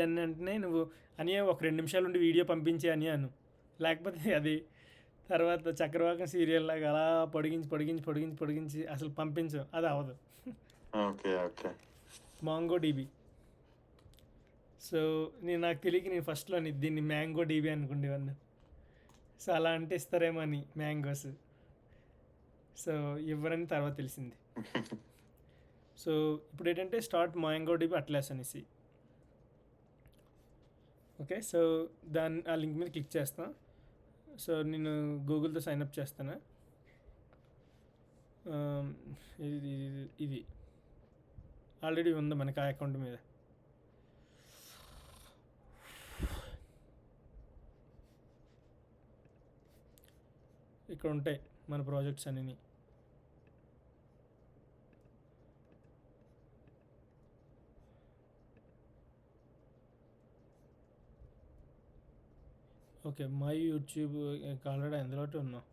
అని వెంటనే నువ్వు అని ఒక 2 నిమిషాలు ఉండి వీడియో పంపించే అని అను, లేకపోతే అది తర్వాత చక్రవాకం సీరియల్ లాగా అలా పొడిగించి పొడిగించి పొడిగించి పొడిగించి అసలు పంపించు, అది అవ్వదు. Okay okay. MongoDB. So నాకు తెలియక నేను ఫస్ట్లో దీన్ని మ్యాంగో డీబీ అనుకుండేవాడిని. సో అలా అంటే ఇస్తారేమో అని మ్యాంగోస్. సో ఇవ్వరని తర్వాత తెలిసింది. సో ఇప్పుడు ఏంటంటే స్టార్ట్ మ్యాంగో డీబీ అట్లాస్ అనేసి. ఓకే, సో ఆ లింక్ మీద క్లిక్ చేస్తాను. సో నేను గూగుల్తో సైన్అప్ చేస్తాను. ఇది ఆల్రెడీ ఉంది మనకి ఆ అకౌంట్ మీద. ఇక్కడ ఉంటాయి మన ప్రాజెక్ట్స్ అన్నీ. ఓకే, మై యూట్యూబ్ ఆల్రెడీ అందులోనే ఉన్నాం.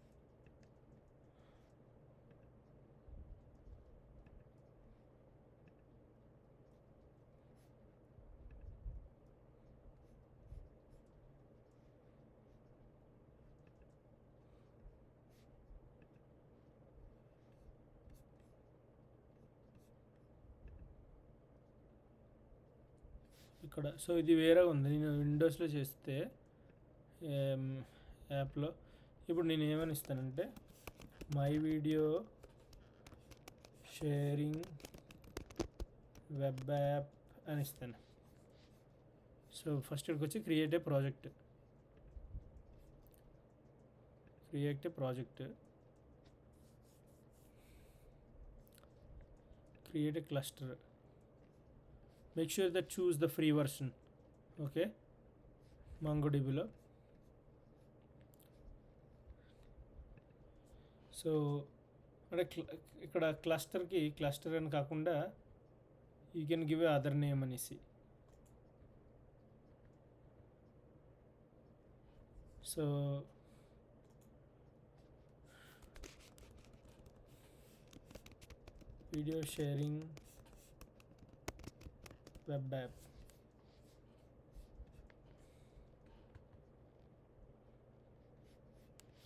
ఇక్కడ సో ఇది వేరే ఉంది. నేను విండోస్లో చేస్తే యాప్లో ఇప్పుడు నేను ఏమని ఇస్తానంటే my video sharing web app అని ఇస్తాను. సో ఫస్ట్ ఇక్కడికి వచ్చి create a project create a cluster, make sure that choose the free version. Okay, MongoDBలో. సో అంటే ఇక్కడ క్లస్టర్ అని కాకుండా you can give a other name అనేసి. So video sharing web app.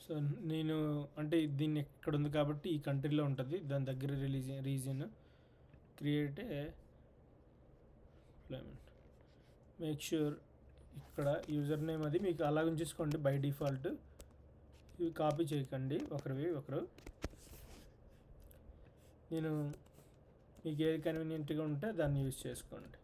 So నేను అంటే దీన్ని ఎక్కడ ఉంది కాబట్టి ఈ కంట్రీలో ఉంటుంది, దాని దగ్గర region. Create employment, make sure ఇక్కడ యూజర్ నేమ్ అది మీకు అలా ఉంచేసుకోండి బై డిఫాల్ట్. ఇవి కాపీ చేయకండి ఒకరు. నేను మీకు ఏది కన్వీనియంట్గా ఉంటే దాన్ని యూజ్ చేసుకోండి.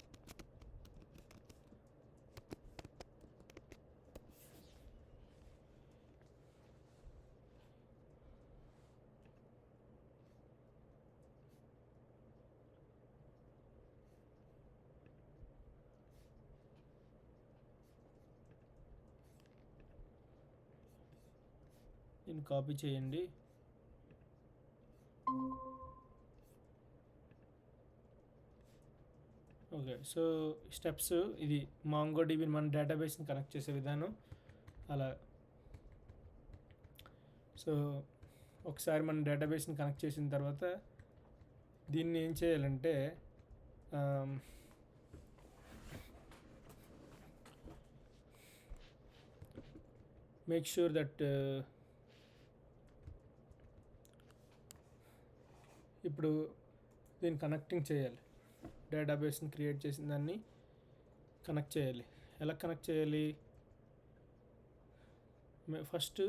దీన్ని కాపీ చేయండి. ఓకే, సో స్టెప్స్ ఇది MongoDB మన డేటాబేస్ని కనెక్ట్ చేసే విధానం అలా. సో ఒకసారి మన డేటాబేస్ని కనెక్ట్ చేసిన తర్వాత దీన్ని ఏం చేయాలంటే మేక్ ష్యూర్ దట్ ఇప్పుడు దీన్ని కనెక్టింగ్ చేయాలి. డేటాబేస్ని క్రియేట్ చేసిన దాన్ని కనెక్ట్ చేయాలి. ఎలా కనెక్ట్ చేయాలి? ఫస్ట్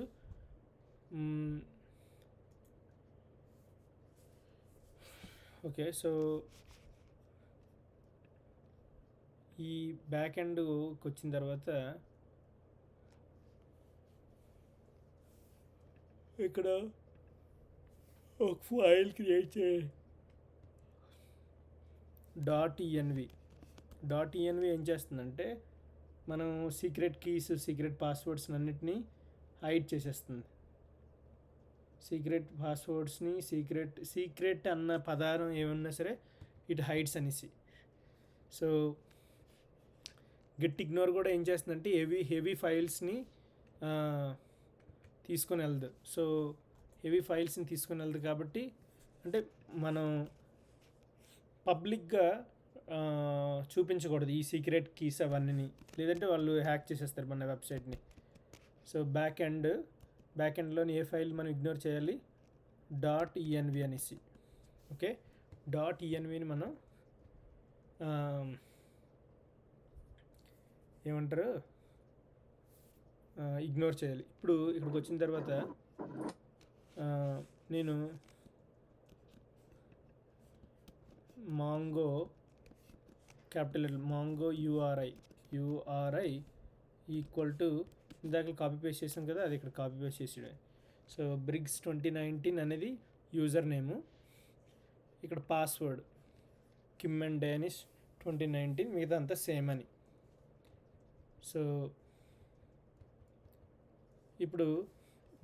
ఓకే, సో ఈ బ్యాక్ ఎండ్కి వచ్చిన తర్వాత ఇక్కడ ఒక ఫైల్ క్రియేట్ చేయాలి. .env ఏం చేస్తుందంటే మనం సీక్రెట్ కీస్, సీక్రెట్ పాస్వర్డ్స్ అన్నిటినీ హైడ్ చేసేస్తుంది. సీక్రెట్ పాస్వర్డ్స్ని సీక్రెట్ అన్న పదార్థం ఏమన్నా సరే ఇట్ హైడ్స్ అనేసి. సో గెట్ ఇగ్నోర్ కూడా ఏం చేస్తుందంటే హెవీ ఫైల్స్ని తీసుకొని వెళ్దు. సో హెవీ ఫైల్స్ని తీసుకొని వెళ్దు కాబట్టి అంటే మనం పబ్లిక్గా చూపించకూడదు ఈ సీక్రెట్ కీస్ అవన్నీ, లేదంటే వాళ్ళు హ్యాక్ చేసేస్తారు మన వెబ్సైట్ని. సో బ్యాక్ ఎండ్లోని ఏ ఫైల్ మనం ఇగ్నోర్ చేయాలి, .env అనేసి. ఓకే, .envని మనం ఏమంటారు ఇగ్నోర్ చేయాలి. ఇప్పుడు ఇక్కడికి వచ్చిన తర్వాత నేను mango capital mango URI equal to ఇందాక కాపీ పేస్ట్ చేసాం కదా, అది ఇక్కడ కాపీ పేస్ట్ చేసాడు. సో బ్రిగ్స్ 2019 అనేది యూజర్ నేము, ఇక్కడ పాస్వర్డ్ కిమ్ అండ్ డానిష్ 2019, మిగతా అంతా సేమ్ అని. సో ఇప్పుడు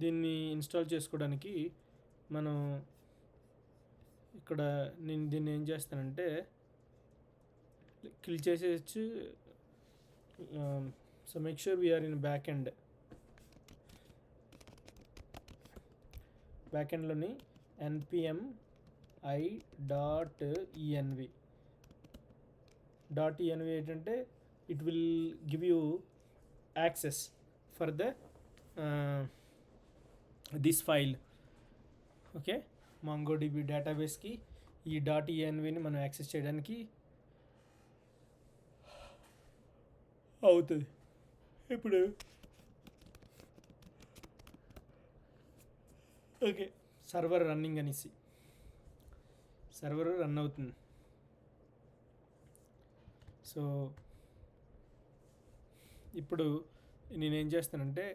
దీన్ని ఇన్స్టాల్ చేసుకోవడానికి మనం ఇక్కడ నేను దీన్ని ఏం చేస్తానంటే కిల్ చేసేయచ్చు. So make sure we're in back ఎండ్లోని npm i.env ఏంటంటే it will give you access for this file. Okay, MongoDB డేటాబేస్కి ఈ .envని మనం యాక్సెస్ చేయడానికి అవుతుంది. ఇప్పుడు ఓకే, సర్వర్ రన్నింగ్ అనేసి సర్వర్ రన్ అవుతుంది. సో ఇప్పుడు నేనేం చేస్తానంటే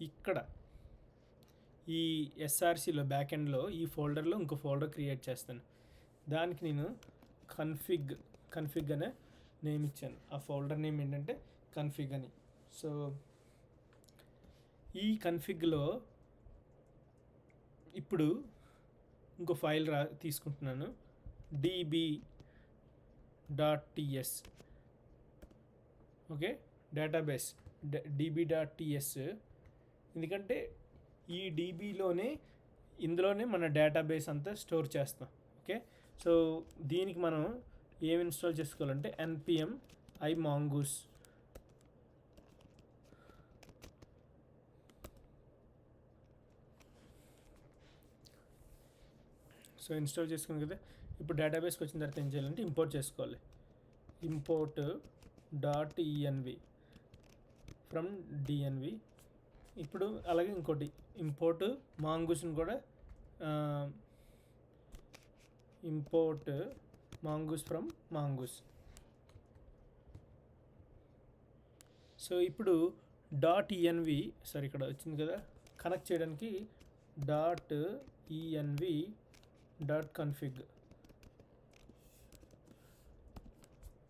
ఇక్కడ ఈ ఎస్ఆర్సిలో బ్యాక్ ఎండ్లో ఈ ఫోల్డర్లో ఇంకో ఫోల్డర్ క్రియేట్ చేస్తాను. దానికి నేను కన్ఫిగ్ అనే నేమ్ ఇచ్చాను. ఆ ఫోల్డర్ నేమ్ ఏంటంటే కన్ఫిగ్ అని. సో ఈ కన్ఫిగ్లో ఇప్పుడు ఇంకో ఫైల్ తీసుకుంటున్నాను, db.ts. ఓకే, డేటాబేస్ db.ts, ఎందుకంటే ఈ ఇందులోనే మన డేటాబేస్ అంతా స్టోర్ చేస్తాం. ఓకే, సో దీనికి మనం ఏం ఇన్స్టాల్ చేసుకోవాలంటే npm i-mongoose. సో ఇన్స్టాల్ చేసుకున్నాం కదా. ఇప్పుడు డేటాబేస్కి వచ్చిన తర్వాత ఏం చేయాలంటే ఇంపోర్ట్ చేసుకోవాలి. Import .env from dnv. ఇప్పుడు అలాగే ఇంకోటి ఇంపోర్ట్ మాంగూస్ని కూడా import mongoose from mongoose. So ఇప్పుడు .env సరే ఇక్కడ వచ్చింది కదా, కనెక్ట్ చేయడానికి .env.config.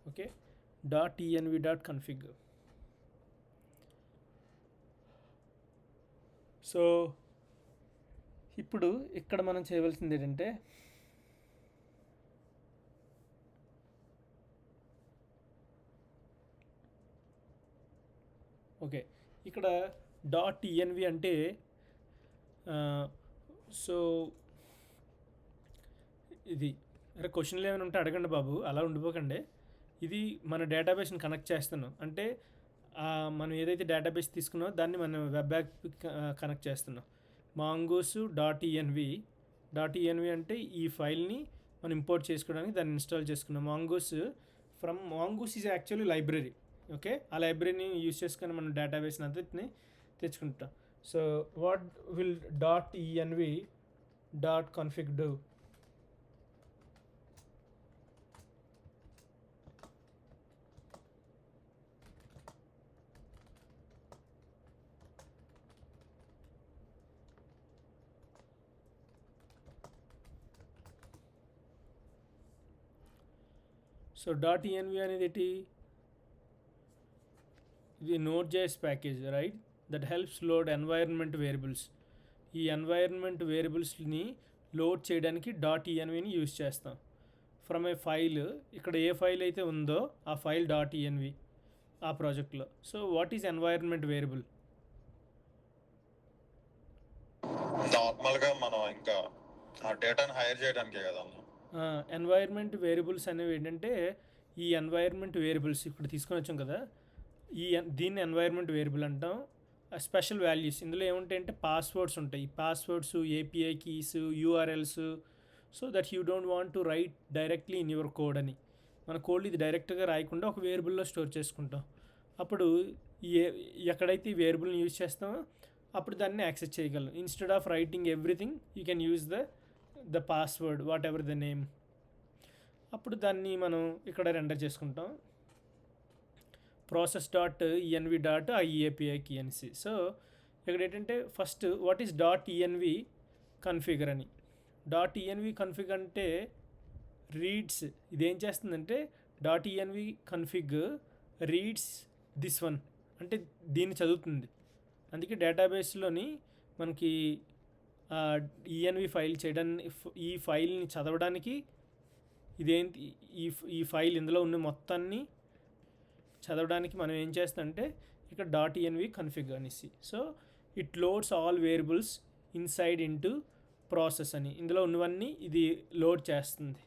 Okay, .env.config. సో ఇప్పుడు ఇక్కడ మనం చేయవలసింది ఏంటంటే ఓకే, ఇక్కడ .env అంటే సో ఇది అరే క్వశ్చన్లు ఏమైనా ఉంటే అడగండి బాబు, అలా ఉండిపోకండి. ఇది మన డేటాబేస్ని కనెక్ట్ చేస్తున్నాం అంటే మనం ఏదైతే డేటాబేస్ తీసుకున్నామో దాన్ని మనం వెబ్ యాప్ కనెక్ట్ చేస్తున్నాం. mongoose.env అంటే ఈ ఫైల్ని మనం ఇంపోర్ట్ చేసుకోవడానికి దాన్ని ఇన్స్టాల్ చేసుకున్నాం. mongoose is actually library. Okay, ఆ లైబ్రరీని యూజ్ చేసుకొని మనం డేటాబేస్ని అంతటిని తెచ్చుకుంటాం. So what will .env.config do? So .env అనేది ఏంటి? ఇది Node.js package, right, that helps load environment variables. ఈ ఎన్వైరన్మెంట్ వేరియబుల్స్ని లోడ్ చేయడానికి .envని యూజ్ చేస్తాం ఫ్రమ్ ఏ ఫైల్. ఇక్కడ ఏ ఫైల్ అయితే ఉందో ఆ ఫైల్ .env ఆ ప్రాజెక్ట్లో. So what is environment variable? నార్మల్గా మనం ఇంకా ఆ డేటాను హైర్ చేయడానికే కదా. ఎన్వైర్మెంట్ వేరియబుల్స్ అనేవి ఏంటంటే ఈ ఎన్వైర్మెంట్ వేరియబుల్స్ ఇప్పుడు తీసుకొని వచ్చాం కదా, దీన్ని ఎన్వైర్మెంట్ వేరియబుల్ అంటాం. స్పెషల్ వాల్యూస్ ఇందులో ఏముంటాయంటే పాస్వర్డ్స్ ఉంటాయి. Passwords, API keys, URLs, so that you don't want to right directly in your code అని. మన కోడ్ ఇది డైరెక్ట్గా రాయకుండా ఒక వేరియబుల్లో స్టోర్ చేసుకుంటాం. అప్పుడు ఏ ఎక్కడైతే ఈ వేరియబుల్ని యూజ్ చేస్తామో అప్పుడు దాన్ని యాక్సెస్ చేయగలం. Instead of writing everything you can use the password what the name. అప్పుడు దాన్ని మనం ఇక్కడ రెండర్ చేసుకుంటాం. Process dot ENV dot API key అనేసి. సో ఇక్కడ ఏంటంటే first what is dot ENV configure అని. డాట్ ఈఎన్వి కన్ఫిగ్ అంటే రీడ్స్, ఇదేం చేస్తుందంటే dot ENV config reads this one, అంటే దీన్ని చదువుతుంది. అందుకే డేటాబేస్లోని మనకి ఈఎన్వి ఫైల్ చేయడానికి, ఈ ఫైల్ని చదవడానికి ఇదేంటి, ఈ ఫైల్ ఇందులో ఉన్న మొత్తాన్ని చదవడానికి మనం ఏం చేస్తామంటే ఇక్కడ డాట్ ఈఎన్వి కన్ఫిగ్ అనేసి. So it loads all variables inside into process అని, ఇందులో ఉన్నవన్నీ ఇది లోడ్ చేస్తుంది.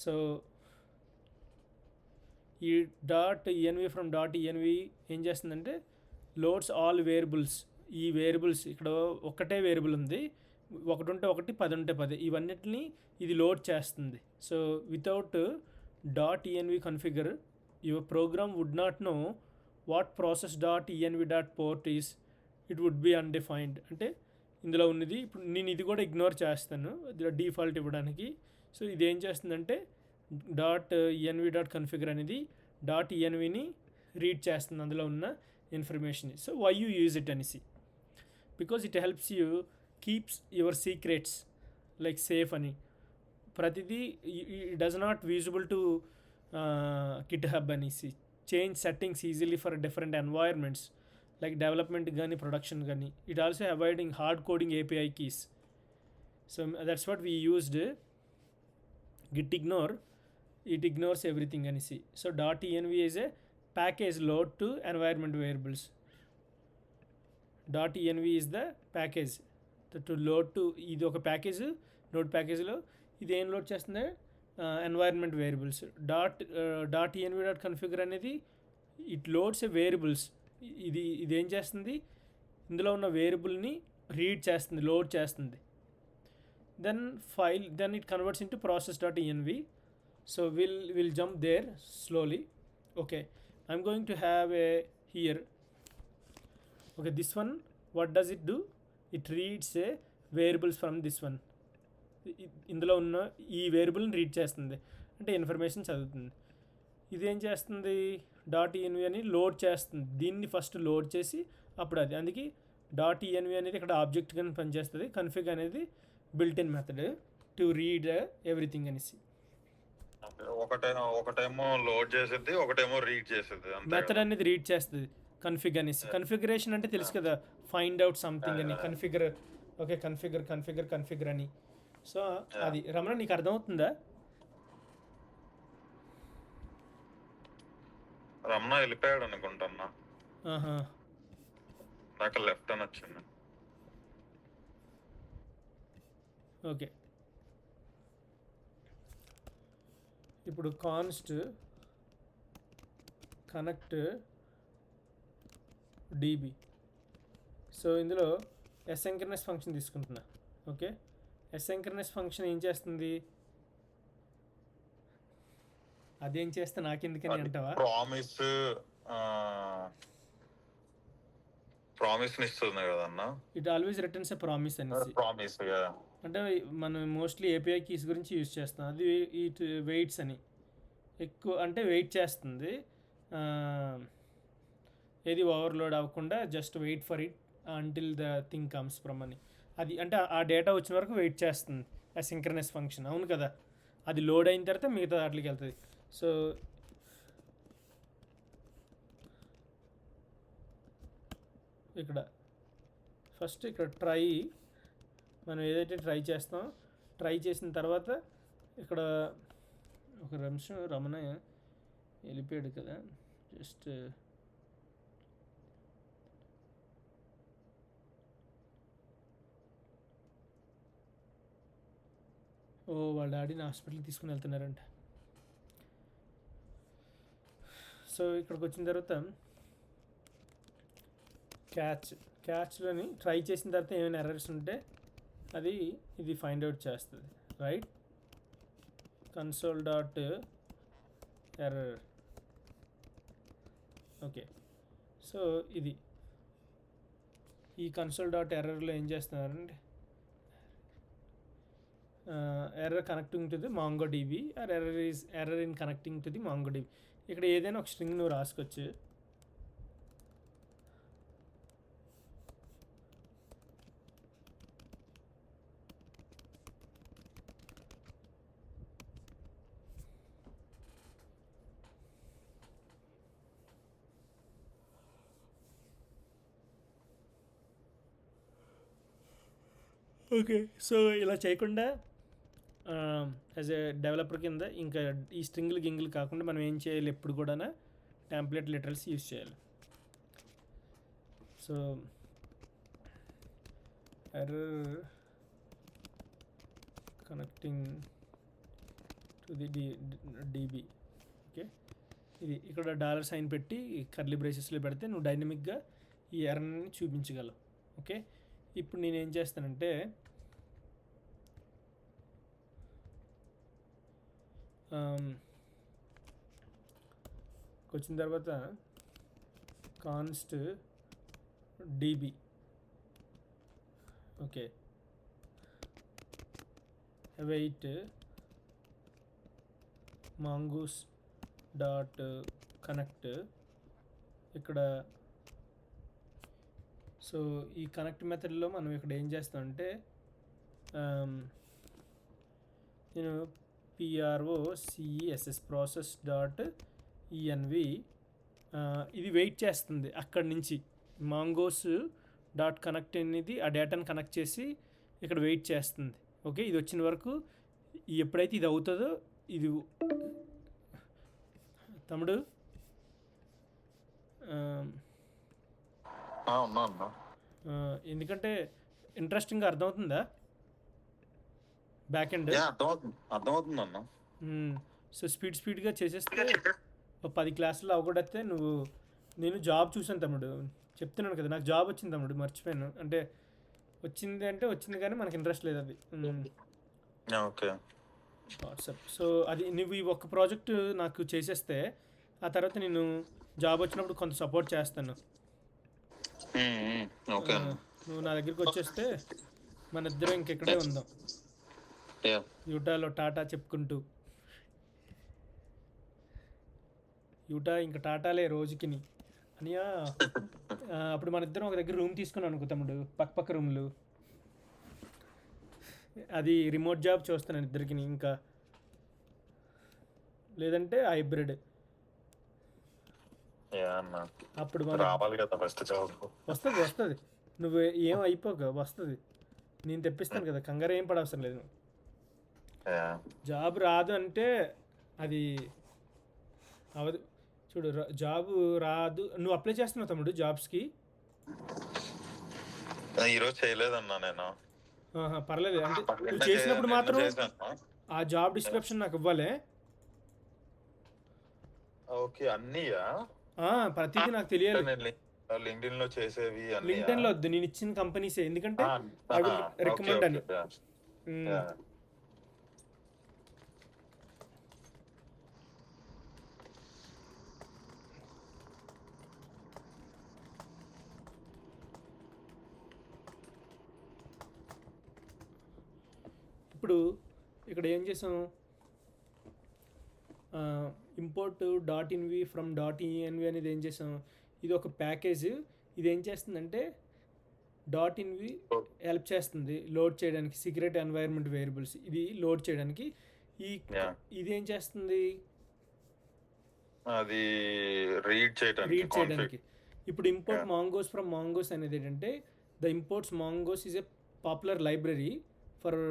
సో ఈ dot ENV from dot ENV ఏం చేస్తుందంటే లోడ్స్ ఆల్ వేరియబుల్స్. ఈ వేరియబుల్స్ ఇక్కడ ఒకటే వేరియబుల్ ఉంది, ఒకటి ఉంటే ఒకటి, 10 ఉంటే 10, ఇవన్నిటిని ఇది లోడ్ చేస్తుంది. So without dot ENV configure your program would not know what process dot ENV dot port is, it would be undefined. అంటే ఇందులో ఉన్నది ఇప్పుడు నేను ఇది కూడా ఇగ్నోర్ చేస్తాను డిఫాల్ట్ ఇవ్వడానికి. సో ఇది ఏం చేస్తుందంటే డాట్ ఈఎన్వి డాట్ కన్ఫిగర్ అనేది డాట్ ఈఎన్విని రీడ్ చేస్తుంది అందులో ఉన్న information. So why you use it అనేసి, because it helps you keeps your secrets like safe అని. ప్రతిదీ does not visible to GitHub అనేసి. Change settings easily for different environments like development కానీ ప్రొడక్షన్ కానీ. It also avoiding hard coding API keys. So that's what we used git ignore, it ignores everything అనేసి. So dot ENV is a package load to environment variables. Dot ENV is the package to load to, ఇది ఒక package node ప్యాకేజ్లో ఇది ఏం load చేస్తుంది, environment variables. Dot ENV dot configure అనేది it loads A variables. ఇది ఏం చేస్తుంది, ఇందులో ఉన్న వేరియబుల్ని రీడ్ చేస్తుంది, లోడ్ చేస్తుంది. Then it converts into process.env. So we'll jump there slowly. Okay, I'm going to have a here. Okay, this one, what does it do? It reads a variables from this one. ఇందులో ఉన్న ఈ వేరియబుల్ని read చేస్తుంది, అంటే information చదువుతుంది. ఇదేం చేస్తుంది, dot ENV అని లోడ్ చేస్తుంది. దీన్ని ఫస్ట్ లోడ్ చేసి అప్పుడు అది, అందుకే డాట్ ఈఎన్వి అనేది ఇక్కడ ఆబ్జెక్ట్ కింద పనిచేస్తుంది. కన్ఫిగ్ అనేది built in method to read everything అనేసి. ఒకటేమో లోడ్ చేసేది, ఒకటేమో రీడ్ చేసేది. మెథడ్ అనేది రీడ్ చేస్తుంది కన్ఫిగ్ అనేసి. కన్ఫిగరేషన్ అంటే తెలుసు కదా, ఫైండ్ అవుట్ సంథింగ్ అని. కన్ఫిగర్, ఓకే, కన్ఫిగర్ అని. సో అది రమణ, నీకు అర్థమవుతుందా? రమణ వెళ్ళిపోయాడు అనుకుంటున్నా, నాకు లెఫ్ట్ అని వచ్చింది. ఓకే, ఇప్పుడు కాన్స్ట్ కనెక్ట్ డీబీ. సో ఇందులో అసింక్రనస్ ఫంక్షన్ తీసుకుంటున్నా. ఓకే, అసింక్రనస్ ఫంక్షన్ ఏం చేస్తుంది, అదేం చేస్తే నాకెందుకని అంటావా? ప్రామిస్ ఇస్తుంది కదన్నా. It always returns a promise అనేసి. అంటే మనం మోస్ట్లీ ఏపీఐ కీస్ గురించి యూజ్ చేస్తాం. అది ఇట్ వెయిట్స్ అని, ఎక్కువ అంటే వెయిట్ చేస్తుంది, ఏది ఓవర్లోడ్ అవ్వకుండా just wait for it until the thing comes from అని. అది అంటే ఆ డేటా వచ్చిన వరకు వెయిట్ చేస్తుంది అసింక్రనస్ ఫంక్షన్. అవును కదా, అది లోడ్ అయిన తర్వాత మిగతా వాటికి వెళ్తుంది. సో ఇక్కడ ఫస్ట్ ఇక్కడ ట్రై, మనం ఏదైతే ట్రై చేస్తామో ట్రై చేసిన తర్వాత ఇక్కడ ఒక నిమిషం, రమణ వెళ్ళిపోయాడు కదా, జస్ట్ వాళ్ళ డాడీని హాస్పిటల్కి తీసుకుని వెళ్తున్నారంట. సో ఇక్కడికి వచ్చిన తర్వాత క్యాచ్లోని ట్రై చేసిన తర్వాత ఏమైనా ఎర్రర్స్ ఉంటే అది ఇది ఫైండ్ అవుట్ చేస్తుంది, right? Console dot error. Okay, so ఇది ఈ కన్సోల్ డాట్ ఎర్రర్లో ఏం చేస్తున్నారంటే error connecting to the MongoDB or error in connecting to the MongoDB. ఇక్కడ ఏదైనా ఒక స్ట్రింగ్ నువ్వు రాసుకోవచ్చు. ఓకే, సో ఇలా చేయకుండా యాజ్ ఎ డెవలపర్ కింద ఇంకా ఈ స్ట్రింగ్లు గింగ్లు కాకుండా మనం ఏం చేయాలి, ఎప్పుడు కూడా టెంప్లెట్ లిటరల్స్ యూజ్ చేయాలి. So error connecting to the DB. Okay, ఇది ఇక్కడ డాలర్ సైన్ పెట్టి కర్లీ బ్రేసెస్లో పెడితే నువ్వు డైనమిక్గా ఈ ఎర్రర్ని చూపించగలవు. ఓకే, ఇప్పుడు నేను ఏం చేస్తానంటే వచ్చిన తర్వాత const DB. Okay, wait mongoose dot connect. ఇక్కడ సో ఈ కనెక్ట్ మెథడ్లో మనం ఇక్కడ ఏం చేస్తామంటే నేను PROCESS ప్రాసెస్ డాట్ ENV ఇది వెయిట్ చేస్తుంది అక్కడి నుంచి. మాంగోస్ డాట్ కనెక్ట్ అనేది ఆ డేటాను కనెక్ట్ చేసి ఇక్కడ వెయిట్ చేస్తుంది. ఓకే, ఇది వచ్చిన వరకు ఎప్పుడైతే ఇది అవుతుందో ఇది తమ్ముడు ఎందుకంటే ఇంట్రెస్టింగ్గా అర్థమవుతుందా బ్యాక్ ఎండ్? అర్థమవుతుంది అన్న. సో స్పీడ్గా చేసేస్తే 10 క్లాసులు అవ్వకూడతే నువ్వు. నేను జాబ్ చూసాను తమ్ముడు, చెప్తున్నాను కదా నాకు జాబ్ వచ్చింది తమ్ముడు, మర్చిపోయాను. అంటే వచ్చింది కానీ మనకి ఇంట్రెస్ట్ లేదు అది. Okay, WhatsApp. సో అది నువ్వు ఈ ఒక్క ప్రాజెక్ట్ నాకు చేసేస్తే ఆ తర్వాత నేను జాబ్ వచ్చినప్పుడు కొంత సపోర్ట్ చేస్తాను. ఓకే, నువ్వు నా దగ్గరికి వచ్చేస్తే మన ఇద్దరం ఇంకెక్కడే ఉందాం, యూటాలో టాటా చెప్పుకుంటూ. యూటా ఇంకా టాటాలే రోజుకిని అనియా. అప్పుడు మన ఇద్దరం ఒక దగ్గర రూమ్ తీసుకున్నాం అనుకో తమ్ముడు, పక్క రూమ్లు. అది రిమోట్ జాబ్ చూస్తున్నాను ఇద్దరికి, ఇంకా లేదంటే హైబ్రిడ్. అప్పుడు వస్తుంది నువ్వు ఏం అయిపోక వస్తుంది, నేను తెప్పిస్తాను కదా, కంగారు ఏం పడవసరం లేదు. జాబ్ రాదు అంటే అది అవదు. చూడు, జాబ్ రాదు, నువ్వు అప్లై చేస్తున్నావు తమ్ముడు జాబ్స్కి? ఈరోజు చేయలేదన్నా నేను. పర్లేదు, అంటే నువ్వు చేసినప్పుడు మాత్రం ఆ జాబ్ డిస్క్రిప్షన్ నాకు ఇవ్వాలి. ఓకే, అన్నీయా? ప్రతిదీ నాకు తెలియాలి. లింక్డ్ఇన్ లో చేసేవి లింక్డ్ఇన్ లో వద్దు, నేను ఇచ్చిన కంపెనీసే, ఎందుకంటే ఐ విల్ రికమెండ్ అని. ఇప్పుడు ఇక్కడ ఏం చేసాం, import dot env from dot ENV అనేది ఏం చేసాం, ఇది ఒక ప్యాకేజ్. ఇది ఏం చేస్తుందంటే డాట్ ఇన్వి హెల్ప్ చేస్తుంది లోడ్ చేయడానికి, సీక్రెట్ ఎన్వైర్న్మెంట్ వేరియబుల్స్ ఇది లోడ్ చేయడానికి. ఇది ఏం చేస్తుంది, అది రీడ్ చేయడానికి. ఇప్పుడు ఇంపోర్ట్ మాంగోస్ ఫ్రమ్ మాంగోస్ అనేది ఏంటంటే, the imports mongoose is a popular library for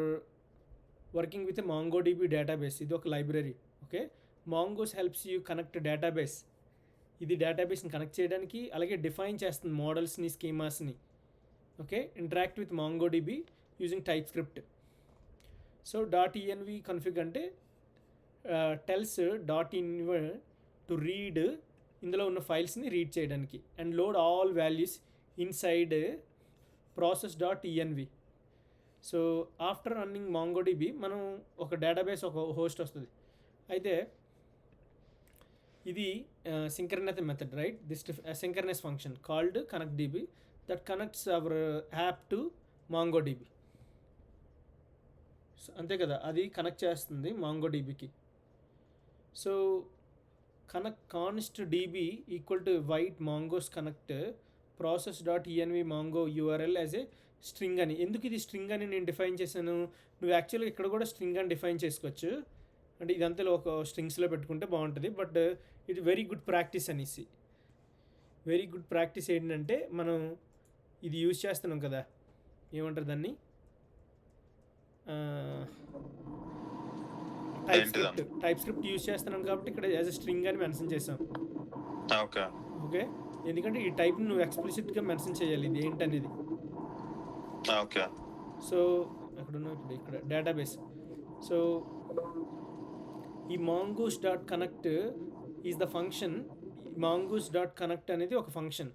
working with a MongoDB database. ఇది ఒక లైబ్రరీ. Okay, mongoose helps you connect database. ఇది డేటాబేస్ని కనెక్ట్ చేయడానికి, అలాగే డిఫైన్ చేస్తుంది మోడల్స్ని, స్కీమాస్ని. Okay, interact with MongoDB using టైప్ స్క్రిప్ట్. సో .env config అంటే టెల్స్ .env టు రీడ్ ఇందులో ఉన్న ఫైల్స్ని రీడ్ చేయడానికి. And load all values inside process.env. So after running MongoDB మనం ఒక డేటాబేస్ ఒక హోస్ట్ వస్తుంది. అయితే ఇది synchronous method, right? This synchronous function called connectdb that connects our app to MongoDB. So అంతే కదా, అది కనెక్ట్ చేస్తుంది MongoDBకి. So const db equal to wait mongo's connect process.env mongo url as a string అని. ఎందుకు ఇది స్ట్రింగ్ అని నేను డిఫైన్ చేశాను? నువ్వు యాక్చువల్గా ఇక్కడ కూడా స్ట్రింగ్ అని డిఫైన్ చేసుకోవచ్చు, అంటే ఇదంతా ఒక స్ట్రింగ్స్లో పెట్టుకుంటే బాగుంటుంది. బట్ ఇది వెరీ గుడ్ ప్రాక్టీస్ అనేసి, వెరీ గుడ్ ప్రాక్టీస్ ఏంటంటే మనం ఇది యూజ్ చేస్తున్నాం కదా, ఏమంటారు దాన్ని, టైప్ స్క్రిప్ట్ యూజ్ చేస్తున్నాం కాబట్టి ఇక్కడ యాజ్ ఎ స్ట్రింగ్ అని మెన్షన్ చేసాం. ఓకే ఓకే, ఎందుకంటే ఈ టైప్ నువ్వు ఎక్స్ప్లిసిట్గా మెన్షన్ చేయాలి ఇది ఏంటనేది. ఓకే, సో ఎక్కడున్నా ఇప్పుడు ఇక్కడ డేటాబేస్. సో ఈ mongoose.connect is the function. mongoose.connect అనేది ఒక ఫంక్షన్.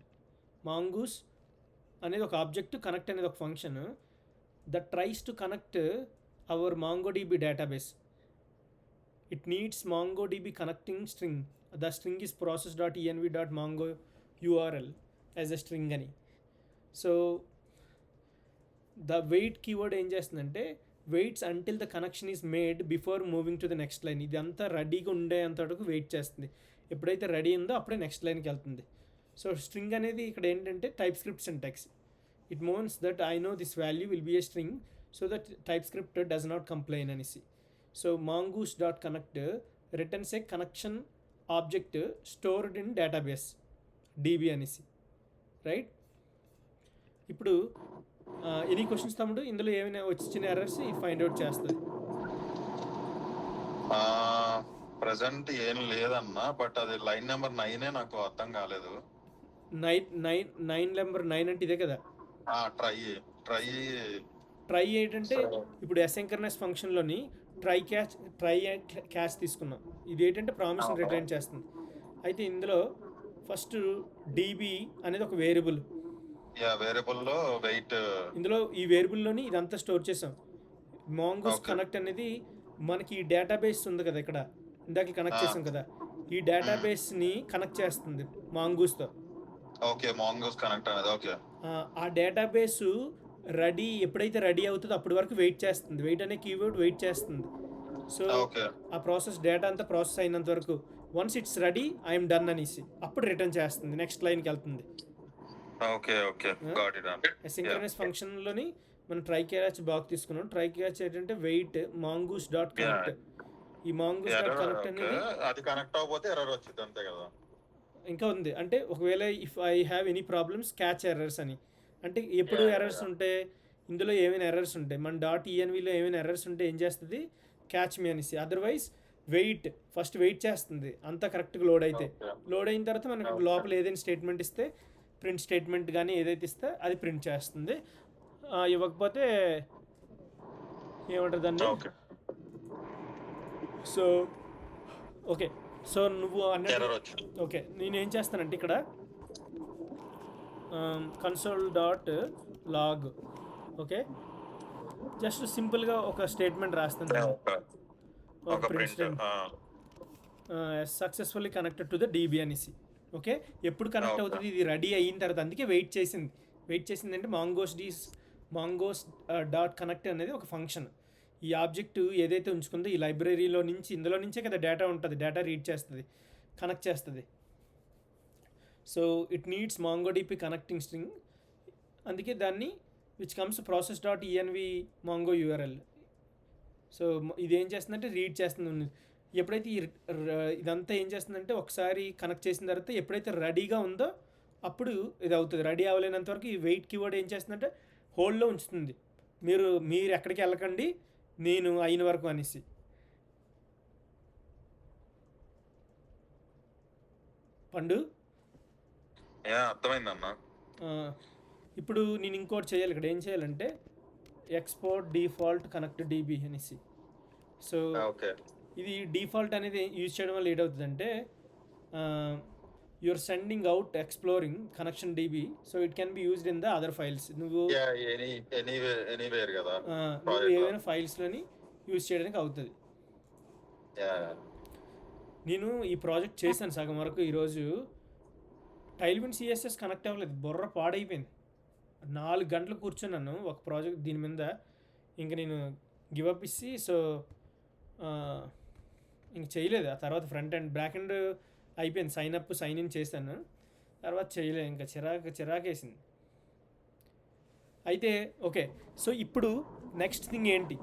mongoose అనేది ఒక ఆబ్జెక్ట్, కనెక్ట్ అనేది ఒక function that tries to connect our MongoDB database. It needs MongoDB connecting string. The string is process.env.mongo URL as a string అని. So the wait keyword ఏం చేస్తుందంటే waits until the connection is made before moving to the next line. ఇది అంతా రెడీగా ఉండేంత వరకు wait చేస్తుంది. ఎప్పుడైతే ready ఉందో అప్పుడే నెక్స్ట్ లైన్కి వెళ్తుంది. సో స్ట్రింగ్ అనేది ఇక్కడ ఏంటంటే TypeScript syntax. It means that I know this value will be a string so that TypeScript does not complain అనేసి. So mongoose.connect returns a connection object stored in database DB అనేసి, right? ఇప్పుడు any questions తమ్ముడు? ఇందులో ఏమైనా వచ్చిన errors find out చేస్తుంది. Present ఏం లేదన్నా, బట్ అది లైన్ నెంబర్ 9 నాకు అర్థం కాలేదు. 9 నెంబర్ 9 అంటే ఇదే కదా. ట్రై ఏంటంటే ఇప్పుడు అసింక్రనస్ ఫంక్షన్లోని ట్రై క్యాచ్ తీసుకున్నాం. ఇది ఏంటంటే ప్రామిస్ని రిటర్న్ చేస్తుంది. అయితే ఇందులో ఫస్ట్ DB అనేది ఒక వేరియబుల్. వేరియబుల్లో వెయిట్, ఇందులో ఈ వేరియబుల్లోని ఇదంతా స్టోర్ చేసాం. mongoose కనెక్ట్ అనేది మనకి ఈ డేటాబేస్ ఉంది కదా, ఇక్కడ ఇందాక కనెక్ట్ చేసాం కదా, ఈ డేటాబేస్ని కనెక్ట్ చేస్తుంది mongoose-తో. ఓకే, mongoose కనెక్ట్ అనేది. ఓకే, ఆ డేటాబేస్ ఎప్పుడైతే రెడీ అవుతుందో అప్పటి వరకు వెయిట్ చేస్తుంది. వెయిట్ అనే కీవర్డ్ వెయిట్ చేస్తుంది. సో ఆ ప్రాసెస్ డేటా అంతా ప్రాసెస్ అయినంత వరకు once it's ready I'm done అనేసి అప్పుడు రిటర్న్ చేస్తుంది, నెక్స్ట్ లైన్కి వెళ్తుంది. Okay okay, got it. Asynchronous ఫంక్షన్లోని మనం ట్రై క్యాచ్ బాక్ తీసుకున్నాం. ట్రై క్యాచ్ ఏంటంటే వెయిట్ mongoose.connect. ఈ mongoose.connect అనేది అది కనెక్ట్ అవ్వకపోతే ఎర్రర్ వచ్చింది, అంతే కదా. ఇంకా ఉంది అంటే ఒకవేళ if I have any problems catch errors అని, అంటే ఎప్పుడు ఎర్రర్స్ ఉంటే ఇందులో ఏమైనా ఎర్రర్స్ ఉంటాయి, మన .envలో ఏమైనా ఎర్రర్స్ ఉంటే ఏం చేస్తుంది, క్యాచ్ మీ అనేసి. అదర్వైజ్ ఫస్ట్ వెయిట్ చేస్తుంది అంతా కరెక్ట్గా లోడ్ అయితే. లోడ్ అయిన తర్వాత మనకు లోపల ఏదైనా స్టేట్మెంట్ ఇస్తే ప్రింట్ స్టేట్మెంట్ కానీ ఏదైతే ఇస్తే అది ప్రింట్ చేస్తుంది. ఇవ్వకపోతే ఏమంటారు దాన్ని. సో ఓకే, సో నువ్వు అన్నట్టు ఓకే, నేనేం చేస్తానంటే ఇక్కడ console.log ఓకే, జస్ట్ సింపుల్గా ఒక స్టేట్మెంట్ రాస్తాను. ఒక print successfully connected to the DB అనేసి. ఓకే, ఎప్పుడు కనెక్ట్ అవుతుంది, ఇది రెడీ అయిన తర్వాత. అందుకే వెయిట్ చేసింది అంటే mongoose.connect అనేది ఒక ఫంక్షన్. ఈ ఆబ్జెక్ట్ ఏదైతే ఉంచుకుందో ఈ లైబ్రరీలో నుంచి, ఇందులో నుంచే కదా డేటా ఉంటుంది, డేటా రీడ్ చేస్తుంది, కనెక్ట్ చేస్తుంది. So it needs MongoDB connecting string. అందుకే దాన్ని which comes process.env mongo URL. So ఇది ఏం చేస్తుందంటే రీడ్ చేస్తుంది. ఎప్పుడైతే ఇదంతా ఏం చేస్తుందంటే ఒకసారి కనెక్ట్ చేసిన తర్వాత ఎప్పుడైతే రెడీగా ఉందో అప్పుడు ఇది అవుతుంది. రెడీ అవ్వలేనంత వరకు ఈ వెయిట్ కీవర్డ్ ఏం చేస్తుందంటే హోల్డ్లో ఉంచుతుంది. మీరు ఎక్కడికి వెళ్ళకండి, నేను అయిన వరకు అనేసి. పండు అర్థమైందన్న. ఇప్పుడు నేను ఇంకోటి చేయాలి. ఇక్కడ ఏం చేయాలంటే ఎక్స్పోర్ట్ డిఫాల్ట్ కనెక్ట్ DB అనేసి. సో ఇది డిఫాల్ట్ అనేది యూజ్ చేయడం వల్ల ఏటవుతుందంటే you're sending out exploring connection db, so it can be used in the other files. నువ్వు ఎనీవేర్ కదా నువ్వు ప్రాజెక్ట్ లో. ఏవైనా ఫైల్స్లోని యూజ్ చేయడానికి అవుతుంది. నేను ఈ ప్రాజెక్ట్ చేశాను సగం వరకు. ఈరోజు టైల్విన్ సిఎస్ఎస్ కనెక్ట్ అవ్వలేదు, బుర్ర పాడైపోయింది. 4 గంటలు కూర్చున్నాను ఒక ప్రాజెక్ట్ దీని మీద. ఇంక నేను గివప్ ఇచ్చి సో ఇంక చేయలేదు. ఆ తర్వాత ఫ్రంట్ అండ్ బ్యాక్ అండ్ అయిపోయింది, సైన్ ఇన్ చేశాను, తర్వాత చేయలేదు. ఇంకా చిరాకేసింది. అయితే ఓకే, సో ఇప్పుడు నెక్స్ట్ థింగ్ ఏంటి,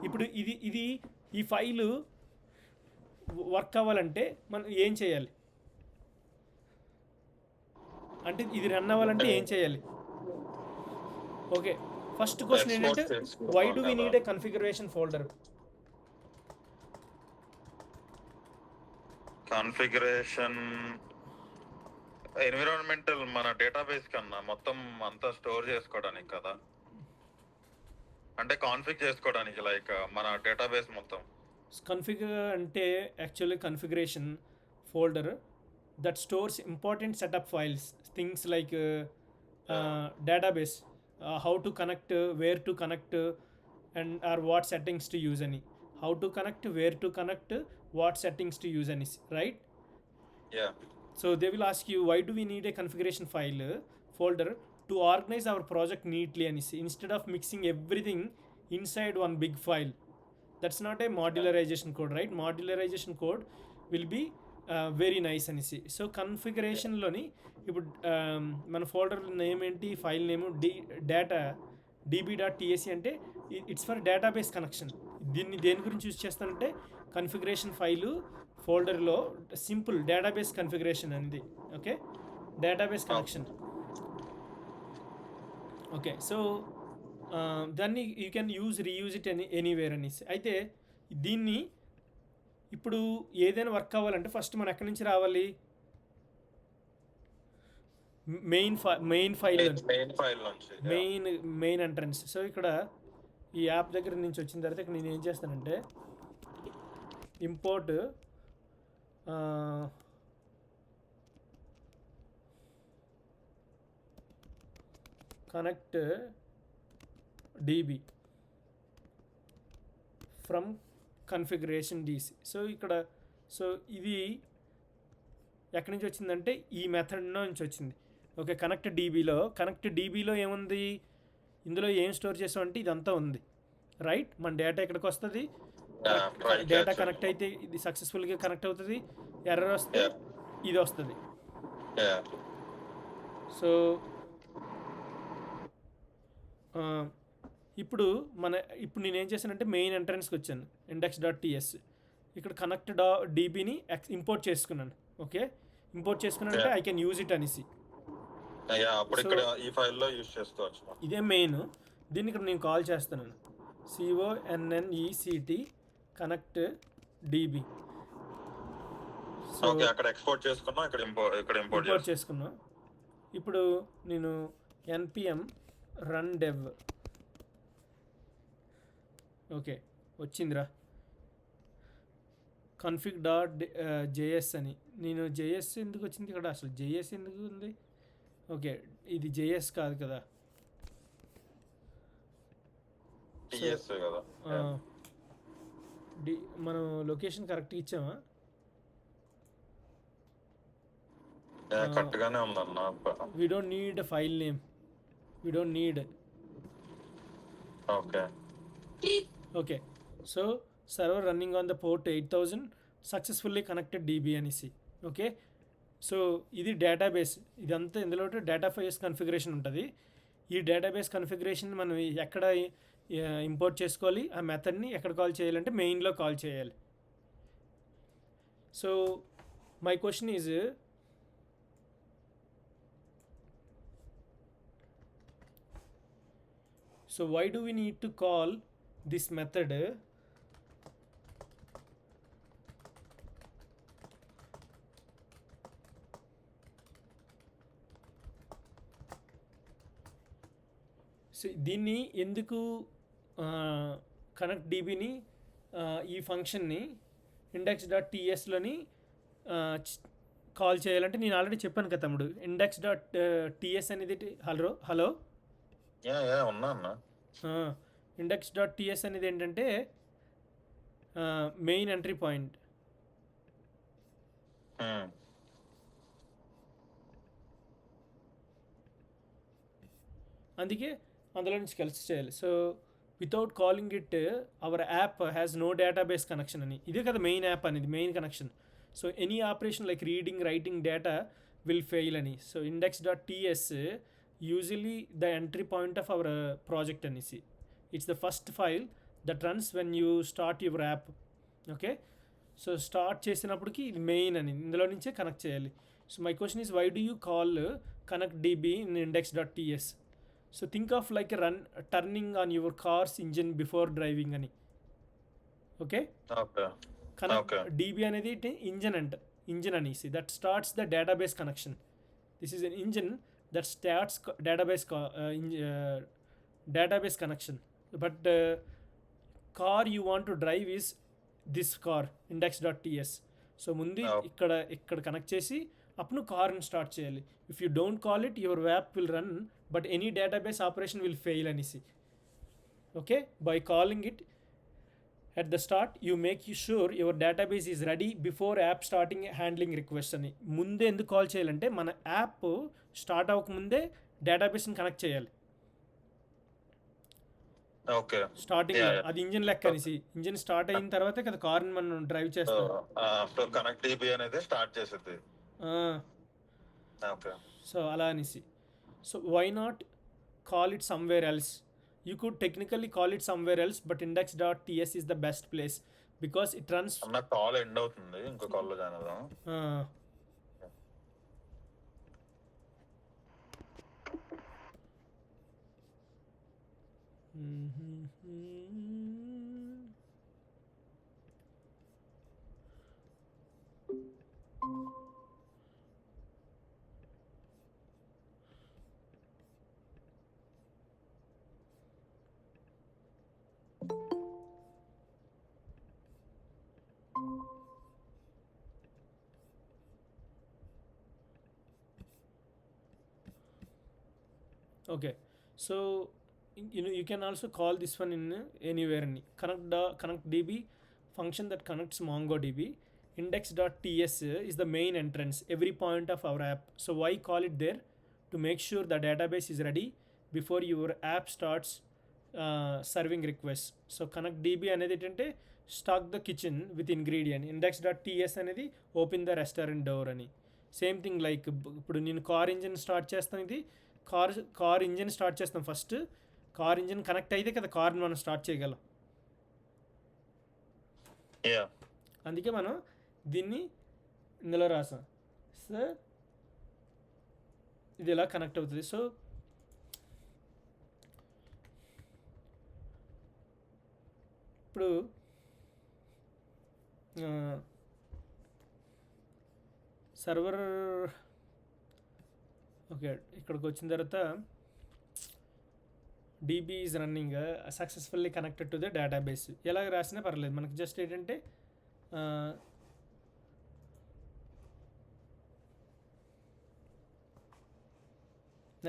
ఇప్పుడు ఇది ఈ ఫైలు వర్క్ అవ్వాలంటే మనం ఏం చేయాలి, అంటే ఇది రన్ అవ్వాలంటే ఏం చేయాలి? ఓకే, ఫస్ట్ క్వశ్చన్ ఏంటంటే why do we need a configuration folder? Configuration environmental మన డేటాబేస్ కన్నా మొత్తం అంతా స్టోర్ చేసుకోవడానికి కదా, అంటే కాన్ఫిగ్ చేసుకోవడానికి, లైక్ మన డేటాబేస్ మొత్తం. కన్ఫిగర్ అంటే actually configuration folder that stores important setup files, things like database, how to connect, where to connect, and or what settings to use అని, how to connect, where to connect, what settings to use అని, right? So they will ask you why do we need a configuration file folder to organize our project neatly and instead of mixing everything inside one big file. That's not a modularization code, right? Modularization code will be very nice and so configuration loni ఇప్పుడు మన folder name ఏంటి, file name data db.tsc అంటే it's for database connection. దీన్ని దేని గురించి use చేస్తానంటే configuration file ఫోల్డర్లో simple database configuration అనేది. Okay, database connection. Okay, so దాన్ని you can reuse it anywhere అనేసి. అయితే దీన్ని ఇప్పుడు ఏదైనా వర్క్ అవ్వాలంటే ఫస్ట్ మనం ఎక్కడి నుంచి రావాలి? Main entrance. సో ఇక్కడ ఈ యాప్ దగ్గర నుంచి వచ్చిన తర్వాత ఇక్కడ నేను ఏం చేస్తానంటే import connect DB from configuration DC. So ఇక్కడ సో ఇది ఎక్కడి నుంచి వచ్చిందంటే ఈ మెథడ్ నుంచి వచ్చింది. ఓకే, కనెక్ట్ డీబీలో ఏముంది, ఇందులో ఏం స్టోర్ చేసామంటే ఇదంతా ఉంది, రైట్? మన డేటా ఎక్కడికి వస్తుంది, డేటా కనెక్ట్ అయితే ఇది సక్సెస్ఫుల్గా కనెక్ట్ అవుతుంది, ఎర్రర్ వస్తే ఇది వస్తుంది. సో ఇప్పుడు నేను ఏం చేశానంటే మెయిన్ ఎంట్రన్స్కి వచ్చాను, index.ts. ఇక్కడ కనెక్ట్ డీబీని ఇంపోర్ట్ చేసుకున్నాను. ఓకే, ఇంపోర్ట్ చేసుకున్నానంటే ఐ కెన్ యూజ్ ఇట్ అనేసి. అప్పుడు ఇక్కడ ఈ ఫైల్లో యూజ్ చేసుకోవచ్చు. ఇదే మెయిన్. దీన్ని ఇక్కడ నేను కాల్ చేస్తున్నాను, connect కనెక్ట్ డీబీ. సో అక్కడ ఎక్స్పోర్ట్ చేసుకున్నా, ఇక్కడ ఇంపోర్ట్ చేసుకున్నా. ఇప్పుడు నేను npm run dev. ఓకే, వచ్చిందిరా config.js అని. నేను జేఎస్ ఎందుకు వచ్చింది ఇక్కడ, అసలు జేఎస్ ఎందుకు ఉంది? ఓకే, ఇది జేఎస్ కాదు కదా, మనం లొకేషన్ కరెక్ట్గా ఇచ్చామా? కరెక్ట్గానే ఉందన్న. we don't need a file name, we don't need. Okay, so server running on the port 8000 successfully connected db అనేసి. ఓకే, సో ఇది డేటాబేస్. ఇదంతా ఇందులో డేటాబేస్ కన్ఫిగరేషన్ ఉంటుంది. ఈ డేటాబేస్ కన్ఫిగరేషన్ మనం ఎక్కడ ఇంపోర్ట్ చేసుకోవాలి, ఆ మెథడ్ని ఎక్కడ కాల్ చేయాలంటే మెయిన్లో కాల్ చేయాలి. So my question is, so why do we need to call this method so దీన్ని ఎందుకు కనెక్ట్ డీబీని ఈ ఫంక్షన్ని index.tsలోని కాల్ చేయాలంటే నేను ఆల్రెడీ చెప్పాను కదా తమ్ముడు, ఇండెక్స్ డాట్ టీఎస్ అనేది హలో హలో ఉన్నా అన్న. ఇండెక్స్ డాట్ టీఎస్ అనేది ఏంటంటే మెయిన్ ఎంట్రీ పాయింట్. ఉమ్, అందుకే అందులో నుంచి కలిసి చేయాలి. So without calling it our app has no database connection అని, ఇదే కదా మెయిన్ యాప్ అనేది, main connection. So any operation like reading writing data will fail అని. So index dot TS usually the entry point of our project అనేసి. It's the first file that runs when you start your app. Okay, so start చేసినప్పటికి ఇది main అని, ఇందులో నుంచే connect చేయాలి. So my question is, why do you call connect DB in index dot TS? So think of like turning on your car's engine before driving అని. Okay, okay connect okay DB అనేది engine అంట, engine అనేసి. That starts the database connection. This is an engine that starts database connection. But car you want to drive is this car index dot TS. So ముందు ఇక్కడ connect చేసి అప్పుడు నువ్వు కార్ని start చేయాలి. If you don't call it your app will run but any database operation will fail అనేసి. Okay, by calling it at the start you make sure your database is ready before app starting handling requests అని. ముందే ఎందుకు call చేయాలంటే మన app start అవ్వకముందే డేటాబేస్ని connect చేయాలి. Okay starting Yeah, yeah. అది engine లెక్క అనేసి, ఇంజిన్ స్టార్ట్ అయిన తర్వాతే కదా కార్ని మనం డ్రైవ్ చేస్తాం. కనెక్ట్ డీబీ అనేది స్టార్ట్ చేసేది. ఓకే సో అలా అనేసి. So why not call it somewhere else? You could technically call it somewhere else, but index.ts is the best place because it runs. అన్న కాల్ ఎండ్ అవుతుంది, ఇంకో call లో join అవుదాం. Okay, so you can also call this one in anywhere in connect db function that connects mongodb. Index.ts is the main entrance every point of our app. So why call it there? To make sure the database is ready before your app starts serving requests. So connect db అనేది ఏంటంటే stock the kitchen with ingredient. Index అనేది open the restaurant door అని. Same thing like ఇప్పుడు నేను car engine start చేస్తాను, ఇది car engine start చేస్తాం. First car engine connect అయితే కదా కార్ని మనం స్టార్ట్ చేయగలం. అందుకే మనం దీన్ని ఇందులో రాసాం. సో ఇది ఇలా కనెక్ట్ అవుతుంది. సో ఇప్పుడు సర్వర్ ఓకే, ఇక్కడికి వచ్చిన తర్వాత DB is running successfully connected to the database. ఎలా రాసినా పర్లేదు మనకి. జస్ట్ ఏంటంటే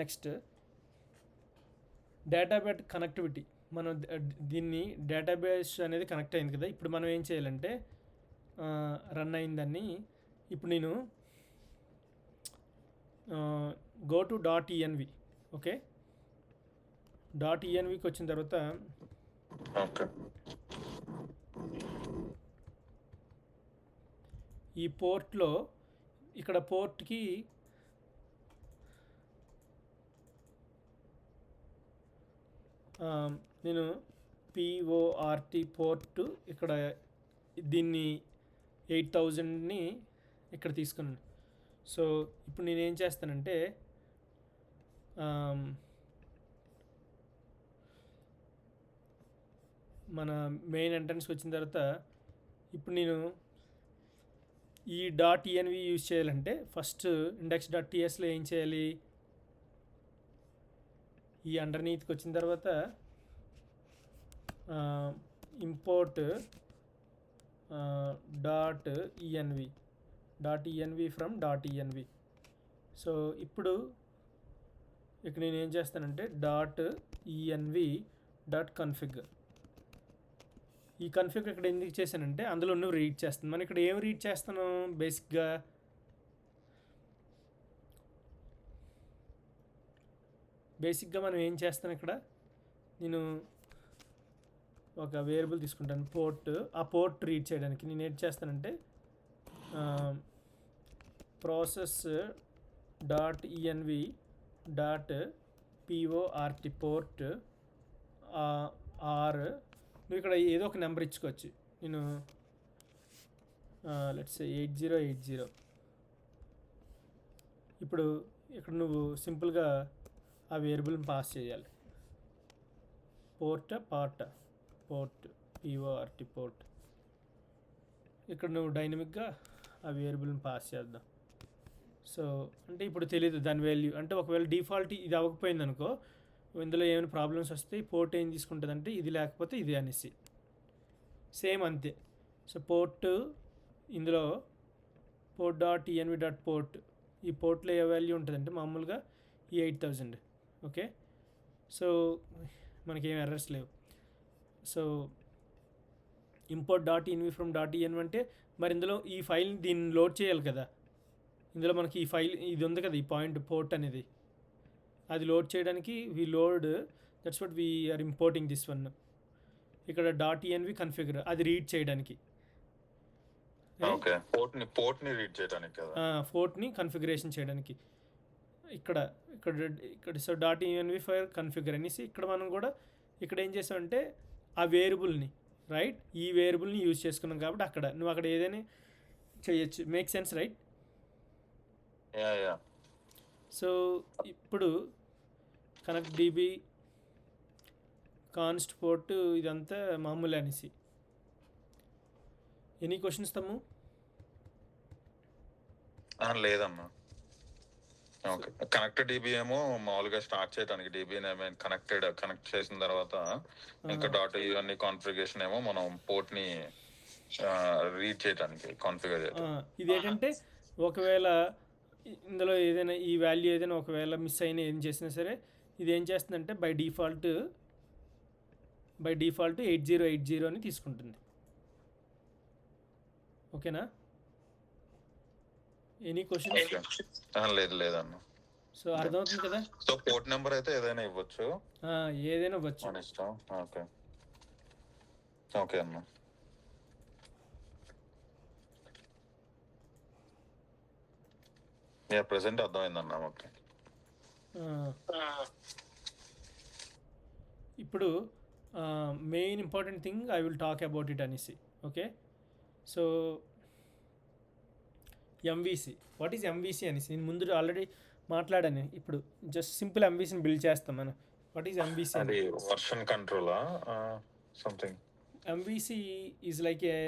నెక్స్ట్ డేటాబేస్ కనెక్టివిటీ. మనం దీన్ని డేటాబేస్ అనేది కనెక్ట్ అయింది కదా, ఇప్పుడు మనం ఏం చేయాలంటే రన్ అయిందని ఇప్పుడు నేను గో టు .env. ఓకే, .envకి వచ్చిన తర్వాత ఈ పోర్ట్లో ఇక్కడ పోర్ట్కి నేను PORT పోర్ట్ ఇక్కడ దీన్ని 8000ని ఇక్కడ తీసుకున్నాను. సో ఇప్పుడు నేనేం చేస్తానంటే మన మెయిన్ ఎంట్రన్స్కి వచ్చిన తర్వాత ఇప్పుడు నేను ఈ .env యూజ్ చేయాలంటే ఫస్ట్ index.tsలో ఏం చేయాలి, ఈ అండర్నీత్కి వచ్చిన తర్వాత import .env dot ENV from dot ENV. So ఇప్పుడు ఇక్కడ నేను ఏం చేస్తానంటే డాట్ ఈఎన్వి డాట్ కన్ఫిగ్. ఈ కన్ఫిగ్ ఇక్కడ ఎందుకు చేశానంటే అందులో నువ్వు రీడ్ చేస్తాను. మనం ఇక్కడ ఏం రీడ్ చేస్తాను బేసిక్గా మనం ఏం చేస్తాను ఇక్కడ, నేను ఒక వేరియబుల్ తీసుకుంటాను పోర్ట్. ఆ పోర్ట్ రీడ్ చేయడానికి నేను ఏం చేస్తానంటే process dot ENV dot PORT port or, నువ్వు ఇక్కడ ఏదో ఒక నెంబర్ ఇచ్చుకోవచ్చు. నేను లెట్స్ 8080. ఇప్పుడు ఇక్కడ నువ్వు సింపుల్గా ఆ వేరియబుల్ని పాస్ చేయాలి. Port PORT port. ఇక్కడ నువ్వు డైనమిక్గా ఆ వేరియబుల్ని పాస్ చేద్దాం. సో అంటే ఇప్పుడు తెలియదు దాని వాల్యూ, అంటే ఒకవేళ డిఫాల్ట్ ఇది అవ్వకపోయింది అనుకో, ఇందులో ఏమైనా ప్రాబ్లమ్స్ వస్తే పోర్ట్ ఏం తీసుకుంటుంది అంటే ఇది లేకపోతే ఇది అనేసి సేమ్ అంతే. సో పోర్ట్ ఇందులో port dot ENV dot port, ఈ పోర్ట్లో ఏ వాల్యూ ఉంటుందంటే మామూలుగా ఈ 8000. ఓకే, సో మనకేం ఎర్రర్స్ లేవు. So import dot ENV from dot ENV అంటే మరి ఇందులో ఈ ఫైల్ దీన్ని లోడ్ చేయాలి కదా. ఇందులో మనకి ఈ ఫైల్ ఇది ఉంది కదా, ఈ పాయింట్ పోర్ట్ అనేది, అది లోడ్ చేయడానికి that's what we're importing this one. ఇక్కడ డాట్ ఈఎన్వి కన్ఫిగర్ అది రీడ్ చేయడానికి, పోర్ట్ని రీడ్ చేయడానికి కదా, పోర్ట్ని కన్ఫిగరేషన్ చేయడానికి. ఇక్కడ ఇక్కడ ఇక్కడ so dot ENV for configure అనేసి ఇక్కడ మనం కూడా ఇక్కడ ఏం చేసామంటే ఆ వేరియబుల్ని రైట్, ఈ వేరియబుల్ని యూజ్ చేసుకున్నాం కాబట్టి అక్కడ నువ్వు అక్కడ ఏదైనా చేయొచ్చు. Make sense right? సో ఇప్పుడు కనెక్ట్ డిబి కాన్స్ట్ పోర్ట్ ఇదంతా మామూలు అనేసి. ఎనీ క్వశ్చన్స్ తమ్ము? లేదమ్మా. ఓకే, కనెక్టెడ్ డిబి ఏమో మామూలుగా స్టార్ట్ చేయడానికి డిబిని కనెక్ట్ చేసిన తర్వాత ఇంకా డాట్ ఇవన్నీ కాన్ఫిగరేషన్ ఏమో మనం పోర్ట్ ని రీడ్ చేయడానికి కాన్ఫిగర్ చేయడం. ఇదేంటంటే ఒకవేళ ఇందులో ఏదైనా ఈ వాల్యూ ఏదైనా ఒకవేళ మిస్ అయినా ఏం చేసినా సరే ఇది ఏం చేస్తుందంటే బై డిఫాల్ట్ 8080 అని తీసుకుంటుంది. ఓకేనా? Any question? లేదన్న. సో అర్థమవుతుంది కదా. సో పోర్ట్ నెంబర్ అయితే ఏదైనా ఇవ్వచ్చు, ఏదైనా ఇవ్వచ్చు. ఓకే ఓకే అన్న. ప్రెసెంట్ అర్థమైందన్న. ఓకే, ఇప్పుడు main important thing I will talk about it అనేసి. Okay, so MVC, what is MVC అనేసి నేను ముందు ఆల్రెడీ మాట్లాడాను. ఇప్పుడు జస్ట్ సింపుల్ ఎంవిసిని బిల్డ్ చేస్తాం మనం. What is MVC? అది వర్షన్ కంట్రోలా something? MVC is like a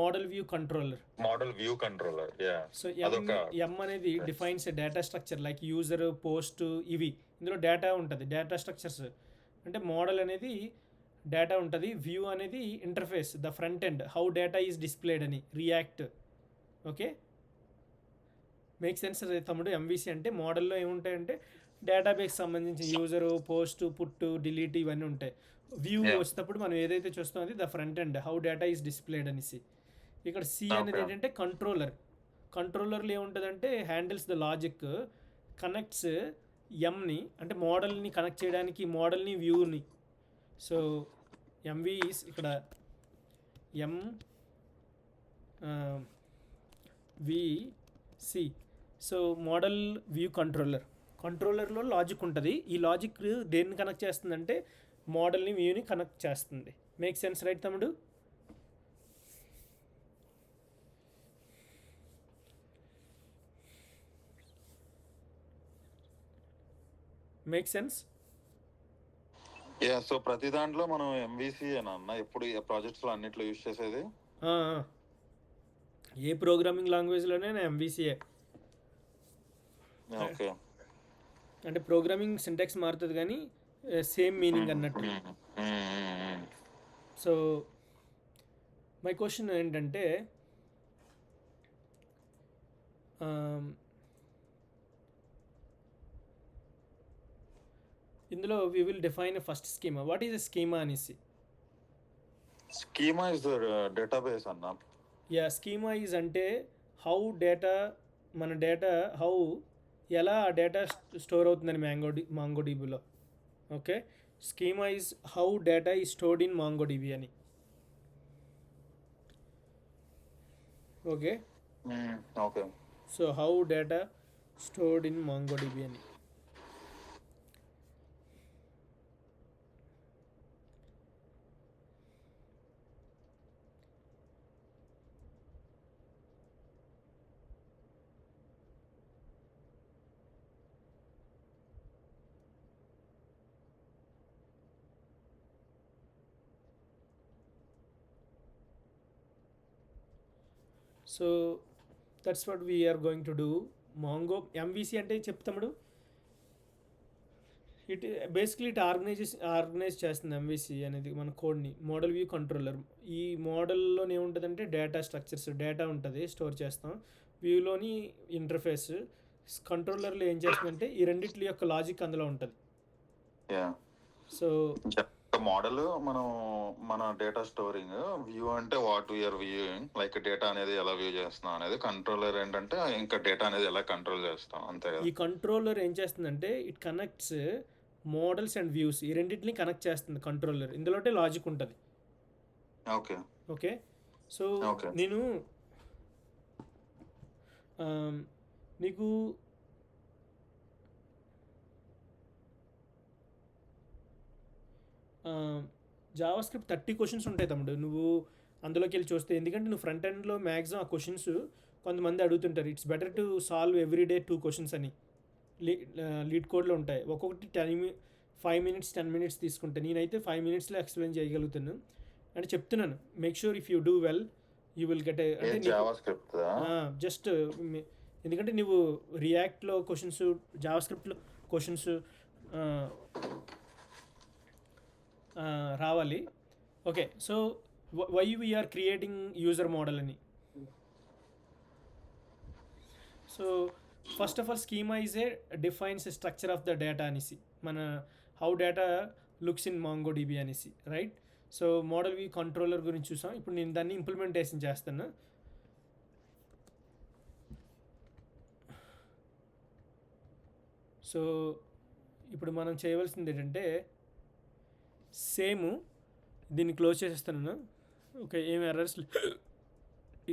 model view controller. So M అనేది defines a data structure like user, post, ఇవి ఇందులో డేటా ఉంటుంది. డేటా స్ట్రక్చర్స్ అంటే మోడల్ అనేది డేటా ఉంటుంది, వ్యూ అనేది interface the front end how data is displayed అని React. Okay, make sense తమ్ముడు? ఎంవిసి అంటే మోడల్లో ఏముంటాయంటే డేటాబేస్ సంబంధించి యూజరు, పోస్ట్, పుట్టు, డిలీట్ ఇవన్నీ ఉంటాయి. వ్యూ వచ్చినప్పుడు మనం ఏదైతే చూస్తామో అది the front end how data is displayed అనేసి. ఇక్కడ సి అనేది ఏంటంటే కంట్రోలర్లో ఏముంటుందంటే హ్యాండిల్స్ ద లాజిక్, కనెక్ట్స్ ఎంని అంటే మోడల్ని కనెక్ట్ చేయడానికి మోడల్ని, వ్యూని. సో ఎంవి ఇక్కడ ఎంవిసి. సో మోడల్ వ్యూ కంట్రోలర్లో లాజిక్ ఉంటుంది. ఈ లాజిక్ దేన్ని కనెక్ట్ చేస్తుందంటే మోడల్ని, వ్యూని కనెక్ట్ చేస్తుంది. మేక్ సెన్స్ రైట్ తమ్ముడు? Make sense? సో ప్రతి దాంట్లో మనం ఎంవిసి అన్న ఎప్పుడు ప్రాజెక్ట్స్ లో అన్నిట్లో యూజ్ చేసేది. ఏ ప్రోగ్రామింగ్ లాంగ్వేజ్లోనే ఎంవిసిఏ. ఓకే, అంటే ప్రోగ్రామింగ్ సింటాక్స్ మారుతుంది కానీ సేమ్ మీనింగ్ అన్నట్టు. సో మై క్వశ్చన్ ఏంటంటే ఇందులో we will define first schema. What is a schema అనేసి. స్కీమా ఇస్ ద డేటాబేస్ అన్న. యా, స్కీమా ఈజ్ అంటే హౌ డేటా, మన డేటా హౌ, ఎలా ఆ డేటా స్టోర్ అవుతుందని మాంగోడీబీలో. Okay, schema is how data is stored in MongoDB అని. Okay, okay. So how data stored in MongoDB అని. So that's what we're going to do. Mongo MVC అంటే చెప్తాముడు, it basically it organise చేస్తుంది MVC అనేది మన కోడ్ని. Model view controller. ఈ మోడల్లోనే ఏముంటుందంటే డేటా స్ట్రక్చర్స్, డేటా ఉంటుంది, స్టోర్ చేస్తాం. వ్యూలోని ఇంటర్ఫేస్. కంట్రోలర్లో ఏం చేస్తుందంటే ఈ రెండిట్ల యొక్క లాజిక్ అందులో ఉంటుంది. సో మోడల్ మనం మన డేటా స్టోరింగ్, వ్యూ అంటే what we're viewing, like data అనేది ఎలా వ్యూ చేస్తున్నాం అనేది. కంట్రోలర్ ఏంటంటే ఇంకా డేటా అనేది ఎలా కంట్రోల్ చేస్తాం, అంతే కదా. ఈ కంట్రోలర్ ఏం చేస్తుందంటే it connects models and views, ఈ రెండింటిని కనెక్ట్ చేస్తుంది కంట్రోలర్. ఇందులోనే లాజిక్ ఉంటుంది. Okay okay, so okay. నేను నీకు జావా స్క్రిప్ట్ 30 క్వశ్చన్స్ ఉంటాయి తమ్ముడు, నువ్వు అందులోకి వెళ్ళి చూస్తే. ఎందుకంటే నువ్వు ఫ్రంట్ ఎండ్లో మ్యాక్సిమం ఆ క్వశ్చన్స్ కొంతమంది అడుగుతుంటారు. It's better to solve every day 2 questions అని లీడ్ కోడ్లో ఉంటాయి. ఒక్కొక్కటి 5 minutes 10 minutes తీసుకుంటే, నేనైతే 5 minutesలో ఎక్స్ప్లెయిన్ చేయగలుగుతాను అంటే చెప్తున్నాను. Make sure if you do well you will get అంటే జావా స్క్రిప్ట్ జస్ట్ ఎందుకంటే నువ్వు రియాక్ట్లో క్వశ్చన్స్, జావా స్క్రిప్ట్లో క్వశ్చన్స్ రావాలి. Okay, so why we're creating user model అని. So first of all schema is a defines structure of the data అనేసి, మన how data looks in MongoDB అనేసి, right. So model view controller గురించి చూసాం. ఇప్పుడు నేను దాన్ని ఇంప్లిమెంటేషన్ చేస్తాను. సో ఇప్పుడు మనం చేయవలసింది ఏంటంటే సేమ్ దీన్ని క్లోజ్ చేసేస్తాను. ఓకే, ఏం ఎర్రర్స్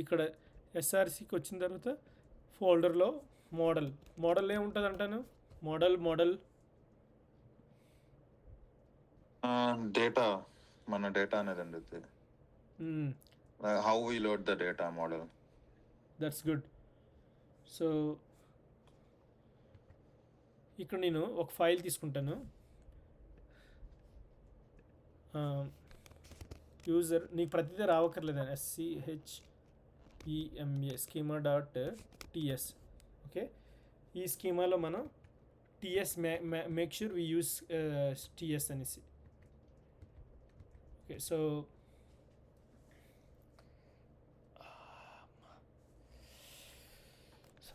ఇక్కడ ఎస్ఆర్సికి వచ్చిన తర్వాత ఫోల్డర్లో మోడల్ ఏముంటుంది అంటాను. మోడల్ డేటా, మన డేటా అనేది అండి. How we load the data model. That's good. So ఇక్కడ నేను ఒక ఫైల్ తీసుకుంటాను. యూజర్ నీకు ప్రతిదీ రావక్కర్లేదు. SCHEMA schema.ts. ఓకే, ఈ స్కీమాలో మనం TS make sure we use TS అనేసి. ఓకే, సో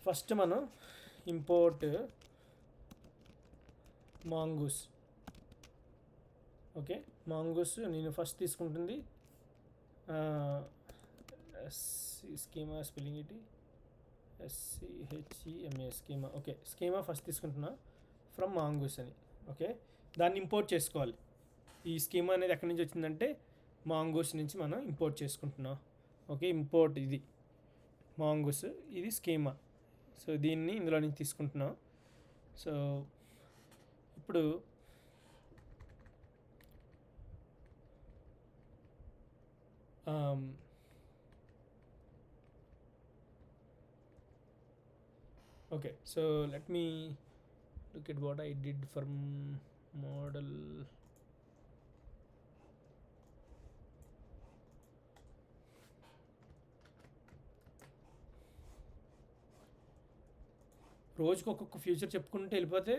ఫస్ట్ మనం ఇంపోర్ట్ మాంగూస్. ఓకే, మాంగూస్ నేను ఫస్ట్ తీసుకుంటుంది స్కీమా స్పెల్లింగ్ ఏంటి, SCHEMA schema. Okay, schema first తీసుకుంటున్నా ఫ్రమ్ మాంగూస్ అని. ఓకే, దాన్ని ఇంపోర్ట్ చేసుకోవాలి. ఈ స్కీమా అనేది ఎక్కడి నుంచి వచ్చిందంటే మాంగూస్ నుంచి మనం ఇంపోర్ట్ చేసుకుంటున్నాం. ఓకే, ఇంపోర్ట్ ఇది మాంగూస్, ఇది స్కీమా. సో దీన్ని ఇందులో నుంచి తీసుకుంటున్నాం. సో ఇప్పుడు okay, so let me look at what I did for model. రోజుకి ఒక్కొక్క ఫ్యూచర్ చెప్పుకుంటూ వెళ్ళిపోతే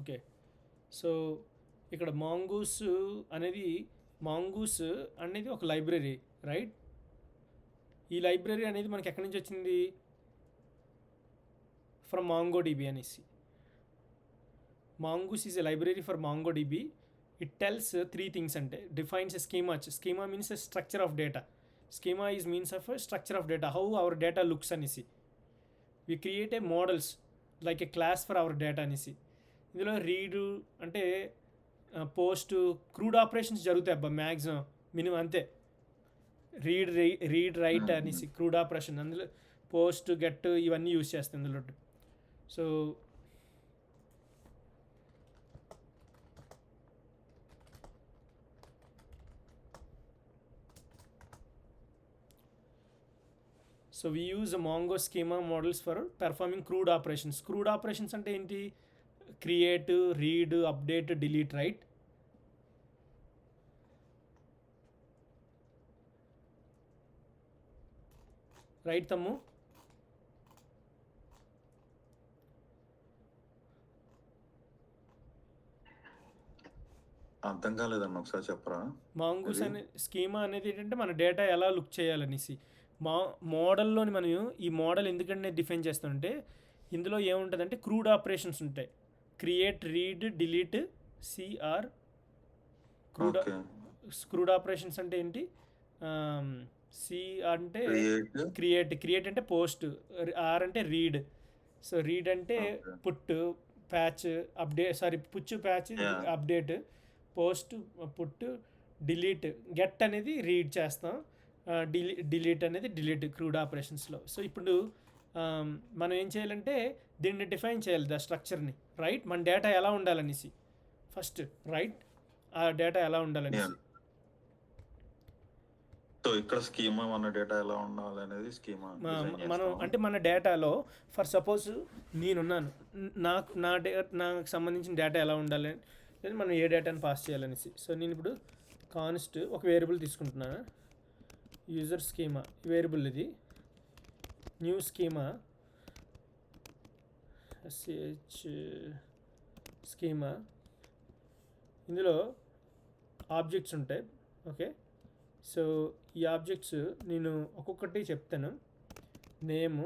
ఓకే. సో ఇక్కడ అనేది మాంగూస్ అనేది ఒక లైబ్రరీ, రైట్? ఈ లైబ్రరీ అనేది మనకి ఎక్కడి నుంచి వచ్చింది? ఫ్రమ్ MongoDB అనేసి. Mongoose is a library for MongoDB. It tells three things అంటే defines a schema. Schema means a structure of data. Schema is means of a structure of data, how our data looks అనేసి. We create a models like a class for our data అనేసి. ఇందులో read అంటే post crude operations జరుగుతాయి అబ్బా, maximum minimum అంతే. Read write అనేసి crude operation, అందులో post get ఇవన్నీ యూజ్ చేస్తాయి ఇందులో. So we use a Mongo schema models for performing crude operations. Crude operations అంటే ఏంటి? Create, read, update, delete, right? Right తమ్ము? అర్థం కాలేదన్న, ఒకసారి చెప్పరా? మాంగూస్ అనే స్కీమా అనేది ఏంటంటే మన డేటా ఎలా లుక్ చేయాలనేసి. మోడల్లోని మనం ఈ మోడల్ ఎందుకంటే డిఫైన్ చేస్తామంటే ఇందులో ఏముంటుందంటే క్రూడ్ ఆపరేషన్స్ ఉంటాయి. Create, read, delete, CR. Crud operations అంటే ఏంటి? సి అంటే క్రియేట్ అంటే పోస్ట్, ఆర్ అంటే రీడ్. సో రీడ్ అంటే పుట్, ప్యాచ్, అప్డేట్, పుచ్చు, patch, update, post, put, delete, get అనేది రీడ్ చేస్తాం, డిలీట్ అనేది డిలీట్ క్రూడ్ ఆపరేషన్స్లో. సో ఇప్పుడు మనం ఏం చేయాలంటే దీన్ని డిఫైన్ చేయాలి, ద స్ట్రక్చర్ని, రైట్? మన డేటా ఎలా ఉండాలనేసి ఫస్ట్, రైట్? ఆ డేటా ఎలా ఉండాలనేసి. సో ఇక్కడ స్కీమా మన డేటా ఎలా ఉండాలి అనేది స్కీమా మనం అంటే మన డేటాలో ఫర్ సపోజ్ నేనున్నాను, నాకు సంబంధించిన డేటా ఎలా ఉండాలి లేదా మనం ఏ డేటాని పాస్ చేయాలనేసి. సో నేను ఇప్పుడు కాన్స్ట్ ఒక వేరియబుల్ తీసుకుంటున్నాను, యూజర్ స్కీమా వేరియబుల్ ఇది, న్యూ స్కీమా స్కీమా. ఇందులో ఆబ్జెక్ట్స్ ఉంటాయి, ఓకే? సో ఈ ఆబ్జెక్ట్స్ నేను ఒక్కొక్కటి చెప్తాను. నేము,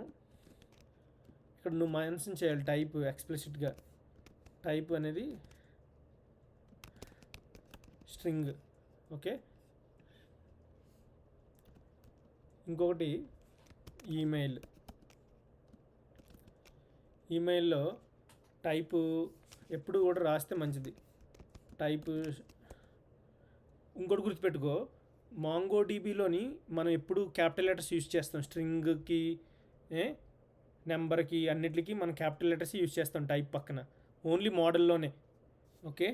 ఇక్కడ నువ్వు మెన్షన్ చేయాలి టైప్ ఎక్స్ప్లిసిట్గా. టైప్ అనేది స్ట్రింగ్, ఓకే? ఇంకొకటి ఈమెయిల్లో టైపు ఎప్పుడు కూడా రాస్తే మంచిది. టైపు ఇంకోటి గుర్తుపెట్టుకో, MongoDBలోని మనం ఎప్పుడు క్యాపిటల్ లెటర్స్ యూజ్ చేస్తాం. స్ట్రింగ్కి, నెంబర్కి, అన్నిటికీ మనం క్యాపిటల్ లెటర్స్ యూజ్ చేస్తాం టైప్ పక్కన, ఓన్లీ మోడల్లోనే, ఓకే?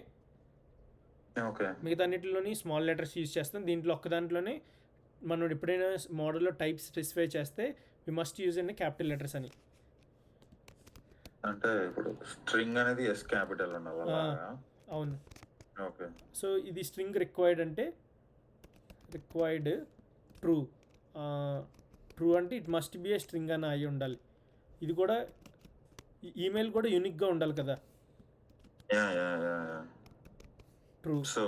మిగతా అన్నిటిలోని స్మాల్ లెటర్స్ యూజ్ చేస్తాం. దీంట్లో ఒక్క దాంట్లోనే మనం ఎప్పుడైనా మోడల్లో టైప్ స్పెసిఫై చేస్తే వి మస్ట్ యూజ్ అనే క్యాపిటల్ లెటర్స్ అని. అంటే ఇప్పుడు స్ట్రింగ్ అనేది ఎస్ క్యాపిటల్ ఉండాలి. అవును. ఓకే. సో ఇది స్ట్రింగ్ రిక్వైర్డ్ అంటే రిక్వైర్డ్ ట్రూ అంటే it must be a string అని అయి ఉండాలి. ఇది కూడా ఈమెయిల్ కూడా యూనిక్గా ఉండాలి కదా. ట్రూ. సో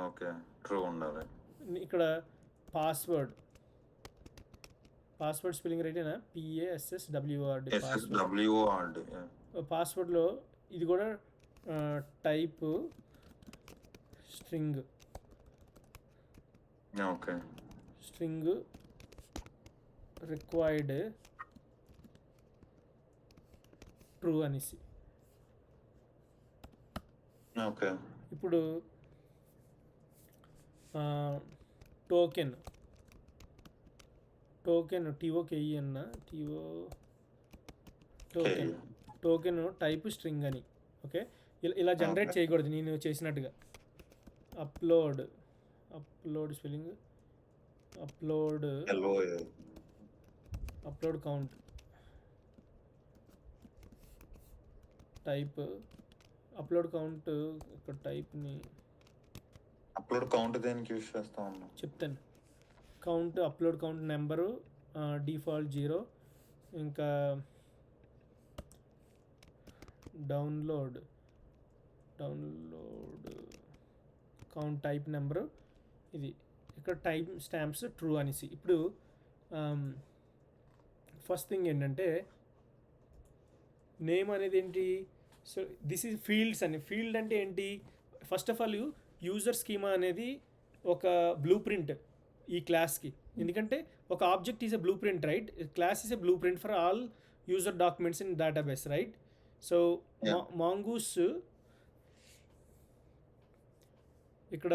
ఓకే, ట్రూ ఉండాలి. ఇక్కడ పాస్వర్డ్ స్పెల్లింగ్ రైటేనా? PASSWORD. పాస్వర్డ్లో ఇది కూడా type string, okay? String required true అనేసి. ఓకే. ఇప్పుడు token TOKEN token type string అని, ఓకే? ఇలా జనరేట్ చేయకూడదు నేను చేసినట్టుగా. Upload spelling upload count type upload count. ఇక్కడ టైప్ని అప్లోడ్ కౌంట్ దేనికి యూజ్ చేస్తాం చెప్తాను. Count, upload count number default 0, ఇంకా download download count type number ఇది ఇక్కడ టైప్ స్టాంప్స్ ట్రూ అనేసి. ఇప్పుడు ఫస్ట్ థింగ్ ఏంటంటే నేమ్ అనేది ఏంటి, సో దిస్ ఈజ్ ఫీల్డ్స్ అని. ఫీల్డ్ అంటే ఏంటి, first of all user schema అనేది ఒక బ్లూ ప్రింట్ ఈ క్లాస్కి. ఎందుకంటే ఒక object is a blue print, right? Class is a blue print for all user documents in database, right? So Yeah. Mongoose ఇక్కడ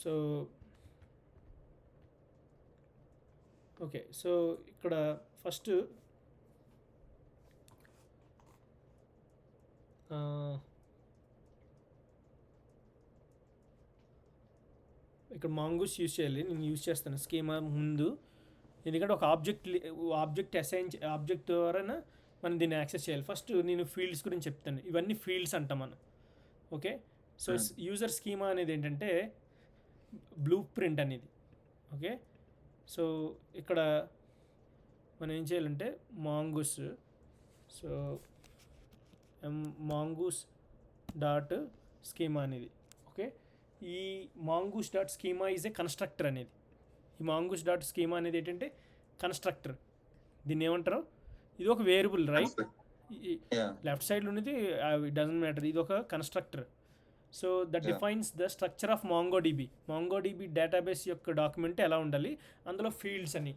సో ఓకే, సో ఇక్కడ first ఇక్కడ mongoose use చేయాలి. నేను యూజ్ చేస్తాను స్కీమా ముందు, ఎందుకంటే ఒక ఆబ్జెక్ట్ ద్వారా మనం దీన్ని యాక్సెస్ చేయాలి. ఫస్ట్ నేను ఫీల్డ్స్ గురించి చెప్తాను. ఇవన్నీ ఫీల్డ్స్ అంటాం మనం. ఓకే, సో యూజర్ స్కీమా అనేది ఏంటంటే బ్లూ ప్రింట్ అనేది. ఓకే, సో ఇక్కడ మనం ఏం చేయాలంటే mongoose, so mongoose dot schema అనేది. ఓకే, ఈ mongoose dot schema is A constructor అనేది. ఈ మాంగూస్ డాట్ స్కీమా అనేది ఏంటంటే కన్స్ట్రక్టర్. దీన్ని ఏమంటారు, ఇది ఒక వేరియబుల్, రైట్? Yeah. లెఫ్ట్ సైడ్లో ఉన్నది డజంట్ మ్యాటర్, ఇది ఒక constructor. So that defines the structure of MongoDB. MongoDB database యొక్క డాక్యుమెంట్ ఎలా ఉండాలి, అందులో ఫీల్డ్స్ అని.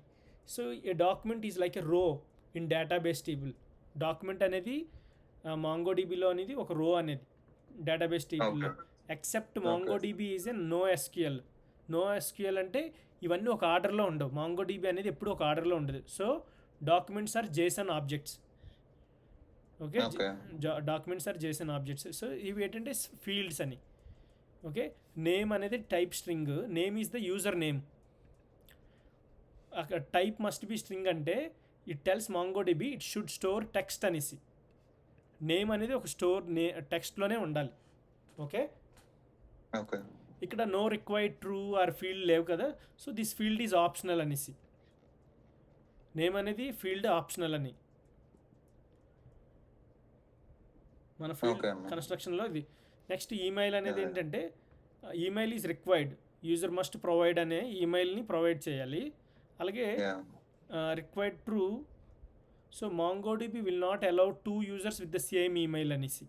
So A document is like ఎ రో ఇన్ డేటాబేస్ టేబుల్. డాక్యుమెంట్ అనేది మాంగోడిబిలో అనేది ఒక రో అనేది డేటాబేస్ టేబుల్లో. Except MongoDB is a no SQL. No SQL అంటే ఇవన్నీ ఒక ఆర్డర్లో ఉండవు. మాంగోడిబి అనేది ఎప్పుడు ఒక ఆర్డర్లో ఉండదు. So documents are JSON objects. Okay, documents are JSON objects. So ఇవి ఏంటంటే ఫీల్డ్స్ అని. ఓకే, నేమ్ అనేది type string. Name is the user name. అక్కడ టైప్ మస్ట్ బి స్ట్రింగ్ అంటే it tells MongoDB it should store text అనేసి. Name అనేది ఒక టెక్స్ట్లోనే ఉండాలి. Okay, Okay. ఇక్కడ no required true or field లేవు కదా, so this field is optional అనేసి. నేమ్ అనేది ఫీల్డ్ ఆప్షనల్ అని మన ఫీల్డ్ Okay, అన్న. కన్స్ట్రక్షన్లో ఇది. నెక్స్ట్ ఈమెయిల్ అనేది ఏంటంటే email is required. User must provide అనే ఈమెయిల్ని ప్రొవైడ్ చేయాలి. అలాగే Yeah. Required true. So MongoDB will not allow 2 users with the same email అనేసి.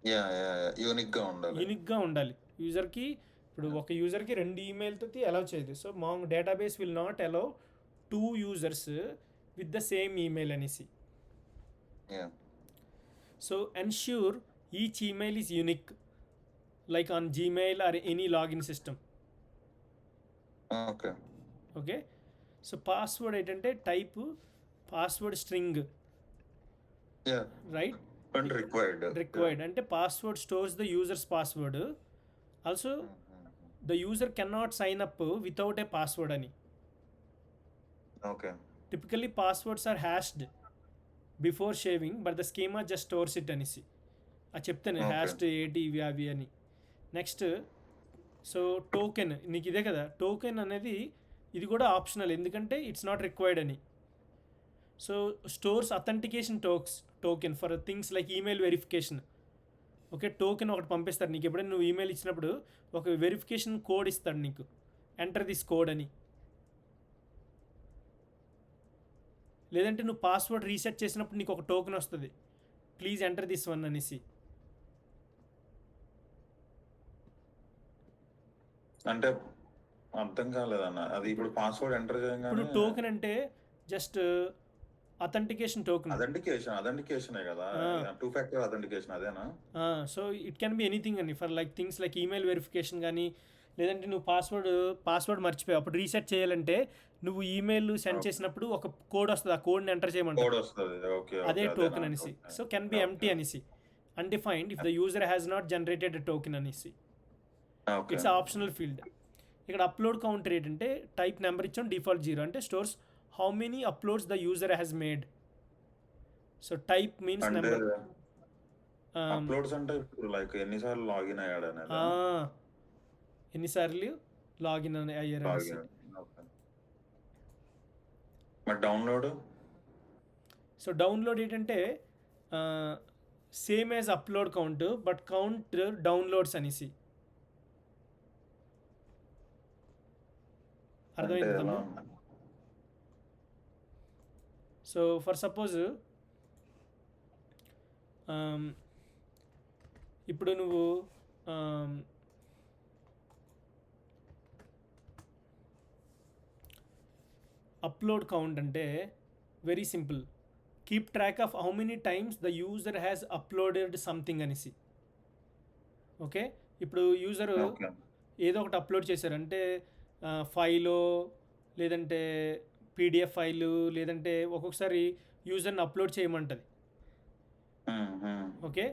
Yeah. యూనిక్ గా ఉండాలి. యూనిక్గా ఉండాలి యూజర్కి. ఇప్పుడు ఒక యూజర్కి 2 ఈమెయిల్తో అలౌ చేయదు. So database will not allow 2 users with the same email అనేసి. Yeah. So ensure each email is unique like on Gmail or any login system. Okay. Okay, so password ఏంటంటే type password string, Yeah. Right? And required. అంటే password stores the user's password. Also the user can not sign up without a password అని. Okay. Typically passwords are hashed before shaving but the schema just stores it అనేసి. అది చెప్తాను Okay. హ్యాష్డ్ ఏంటి ఇవి అవి అని. Next so token, నీకు ఇదే కదా టోకెన్ అనేది, ఇది కూడా ఆప్షనల్ ఎందుకంటే ఇట్స్ నాట్ రిక్వైర్డ్ అని. So stores authentication token for things like email verification. Okay, token ఒకటి పంపిస్తారు నీకు. ఎప్పుడైనా నువ్వు ఈమెయిల్ ఇచ్చినప్పుడు ఒక వెరిఫికేషన్ కోడ్ ఇస్తాడు నీకు, ఎంటర్ దిస్ కోడ్ అని. లేదంటే నువ్వు పాస్వర్డ్ రీసెట్ చేసినప్పుడు నీకు ఒక టోకెన్ వస్తుంది, ప్లీజ్ ఎంటర్ దిస్ వన్ అనేసి. అంటే అర్థం కాలేదన్న, అది ఇప్పుడు పాస్వర్డ్ ఎంటర్ ఇప్పుడు చేయగానే టోకెన్ అంటే జస్ట్ అథెంటికేషన్ టోకెన్. అథెంటికేషనే కదా, 2 ఫ్యాక్టర్ అథెంటికేషన్ అదేనా? So it can be anything అని, for like things like email verification కానీ, లేదంటే నువ్వు పాస్వర్డ్ మర్చిపోయావు, అప్పుడు రీసెట్ చేయాలంటే నువ్వు ఈమెయిల్ సెండ్ చేసినప్పుడు ఒక కోడ్ వస్తుంది, ఆ కోడ్ని ఎంటర్ చేయమంటారు, కోడ్ వస్తుంది. ఓకే, అదే టోకెన్ అనేసి. సో కెన్ బి ఎంటీ అనేసి, undefined if the user has not generated token అనేసి. It's optional field. ఇక్కడ అప్లోడ్ కౌంటర్ ఏంటంటే టైప్ నెంబర్ ఇచ్చాం, డిఫాల్ట్ 0 అంటే stores how many uploads the user has made. So type means అంటే number. Uploads అంటే ఇప్పుడు like ఎన్నిసార్లు లాగిన్ అయ్యాడు అనేది. ఎన్నిసార్లు లాగిన్ అయ్యారు అనేసి. మరి డౌన్లోడ్ సో డౌన్లోడ్ ఏంటంటే same as upload count but count downloads అనేసి. అంటే అర్థమైంది ఎలా తమ్ముడు? అన్న? సో ఫర్ సపోజ్ ఇప్పుడు నువ్వు అప్లోడ్ కౌంట్ అంటే very simple, keep track of how many times the user has uploaded something అనేసి. ఓకే, ఇప్పుడు యూజర్ ఓకే. ఏదో ఒకటి అప్లోడ్ చేశారంటే ఫైలో, లేదంటే పీడిఎఫ్ ఫైలు, లేదంటే ఒక్కొక్కసారి యూజర్ని అప్లోడ్ చేయమంటుంది. ఓకే,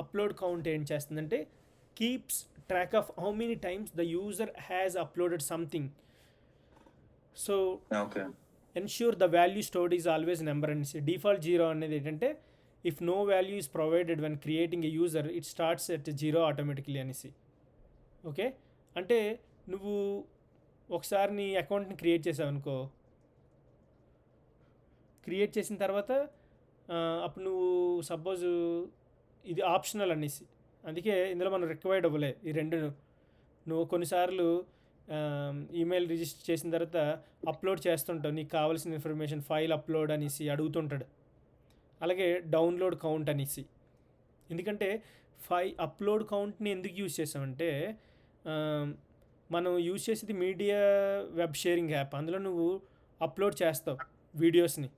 అప్లోడ్ కౌంట్ ఏం చేస్తుందంటే keeps track of how many times the user has uploaded something. So okay. Ensure the value stored is always number అనేసి. డిఫాల్ట్ 0 అనేది ఏంటంటే if no value is provided when creating a user it starts at 0 automatically అనేసి. Okay, అంటే నువ్వు ఒకసారి నీ అకౌంట్ని create చేసావు అనుకో, క్రియేట్ చేసిన తర్వాత అప్పుడు నువ్వు సపోజ్ ఇది ఆప్షనల్ అనేసి, అందుకే ఇందులో మనం రిక్వైర్డ్ అవ్వలే ఈ రెండు. నువ్వు కొన్నిసార్లు ఈమెయిల్ రిజిస్టర్ చేసిన తర్వాత అప్లోడ్ చేస్తుంటావు నీకు కావాల్సిన ఇన్ఫర్మేషన్, ఫైల్ అప్లోడ్ అనేసి అడుగుతుంటాడు. అలాగే డౌన్లోడ్ కౌంట్ అనేసి. ఎందుకంటే అప్లోడ్ కౌంట్ని ఎందుకు యూజ్ చేసామంటే మనం యూజ్ చేసేది మీడియా వెబ్ షేరింగ్ యాప్, అందులో నువ్వు అప్లోడ్ చేస్తావు వీడియోస్ని.